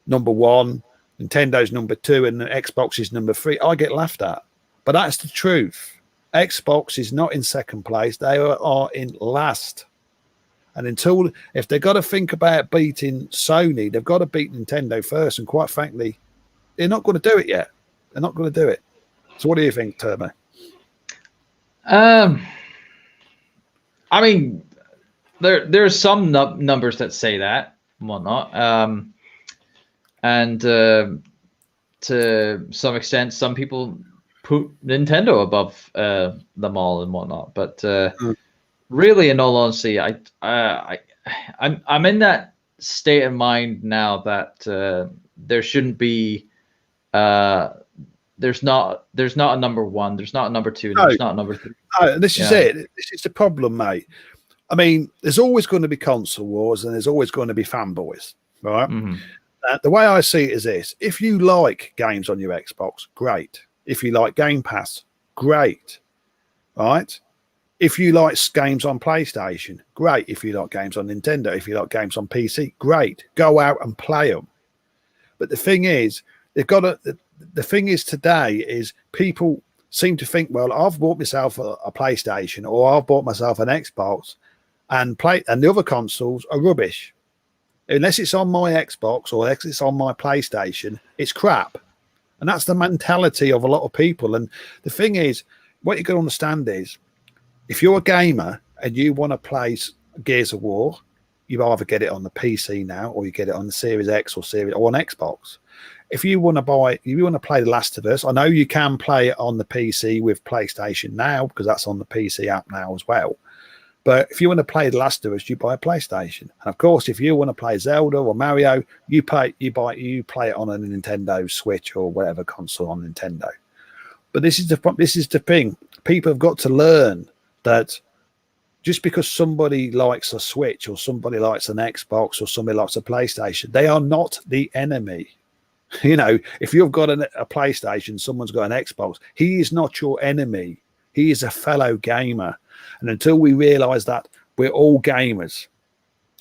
number 1, Nintendo's number 2, and Xbox is number 3, I get laughed at. But that's the truth. Xbox is not in second place; they are in last. And if they've got to think about beating Sony, they've got to beat Nintendo first. And quite frankly, they're not going to do it yet. They're not going to do it. So, what do you think, Turbo? I mean, there's some numbers that say that and whatnot, and to some extent, some people put Nintendo above them all and whatnot. But really, in all honesty, I'm in that state of mind now that there shouldn't be. There's not a number 1. There's not a number 2. No, there's not a number 3. This is it. This is the problem, mate. I mean, there's always going to be console wars, and there's always going to be fanboys, right? The way I see it is this: if you like games on your Xbox, great. If you like Game Pass, great, right? If you like games on PlayStation, great. If you like games on Nintendo, if you like games on PC, great. Go out and play them. But the thing is, they've got to. The thing is today is people seem to think, well, I've bought myself a PlayStation or I've bought myself an Xbox, and the other consoles are rubbish. Unless it's on my Xbox or unless it's on my PlayStation, it's crap. And that's the mentality of a lot of people. And the thing is, what you got to understand is, if you're a gamer and you want to play Gears of War, you either get it on the PC now or you get it on the Series X or on Xbox. If you want to play The Last of Us, I know you can play it on the PC with PlayStation Now because that's on the PC app now as well. But if you want to play The Last of Us, you buy a PlayStation. And of course, if you want to play Zelda or Mario, you play it on a Nintendo Switch or whatever console on Nintendo. But this is the thing. People have got to learn that just because somebody likes a Switch or somebody likes an Xbox or somebody likes a PlayStation, they are not the enemy. You know, if you've got a PlayStation, someone's got an Xbox, he is not your enemy. He is a fellow gamer. And until we realize that we're all gamers,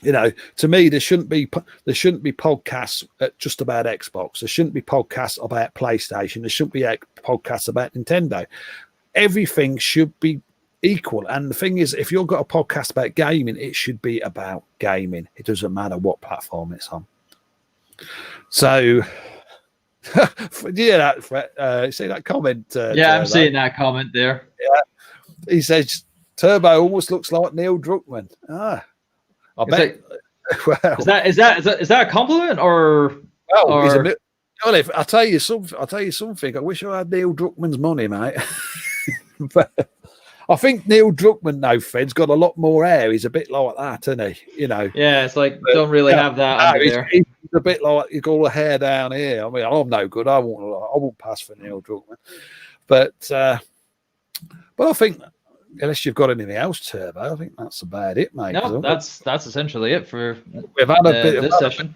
you know, to me, there shouldn't be podcasts just about Xbox. There shouldn't be podcasts about PlayStation. There shouldn't be podcasts about Nintendo. Everything should be equal. And the thing is, if you've got a podcast about gaming, it should be about gaming. It doesn't matter what platform it's on. So, yeah, see that comment? Yeah, I'm seeing that comment there. Yeah, he says Turbo almost looks like Neil Druckmann. I bet. Well, is that a compliment or? Well, he's a bit. Well, I'll tell you something. I wish I had Neil Druckmann's money, mate. But I think Neil Druckmann, no, Fred's got a lot more hair. He's a bit like that, isn't he? You know. Yeah, it's like don't really have that under there. He's a bit like you got all the hair down here. I mean, I'm no good. I won't pass for Neil Druckmann. But I think unless you've got anything else, Turbo, I think that's about it, mate. No, that's essentially it for we've had this session.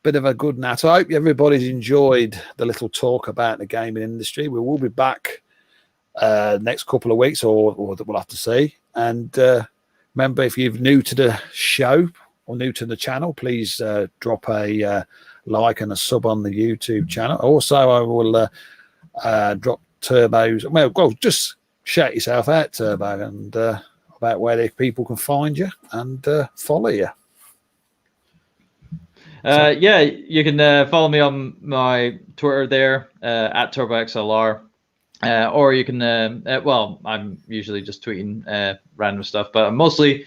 Bit of a good nat. I hope everybody's enjoyed the little talk about the gaming industry. We will be back next couple of weeks, or we'll have to see. And remember, if you're new to the show or new to the channel, please drop a like and a sub on the YouTube channel. Also, I will drop Turbo's. Well, just shout yourself out, Turbo, and about where people can find you and follow you. Yeah, you can follow me on my Twitter there at TurboXLR. Or you can, I'm usually just tweeting random stuff, but I'm mostly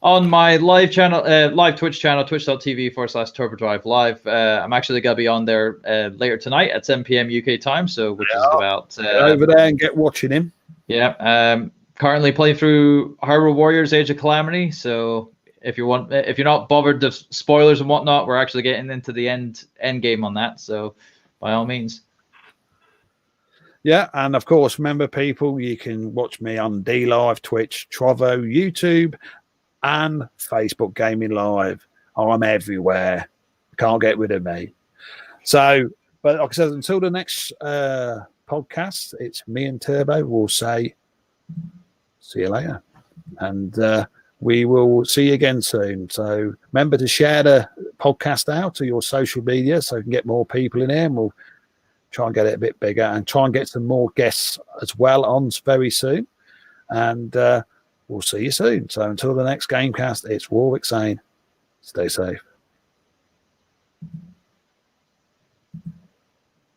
on my live channel, live Twitch channel, twitch.tv/TurboDrive Live. I'm actually going to be on there later tonight at 7 p.m. UK time, so which is about... get over there and get watching him. Yeah, currently playing through Hyrule Warriors Age of Calamity, so if you're not bothered with spoilers and whatnot, we're actually getting into the end game on that, so by all means. Yeah, and of course, remember, people, you can watch me on DLive, Twitch, Trovo, YouTube, and Facebook Gaming Live. I'm everywhere. Can't get rid of me. So, but like I said, until the next podcast, it's me and Turbo. We'll say, see you later. And we will see you again soon. So remember to share the podcast out to your social media so we can get more people in here, and we'll try and get it a bit bigger and try and get some more guests as well on very soon. And we'll see you soon. So until the next Gamecast, it's Warwick saying, stay safe.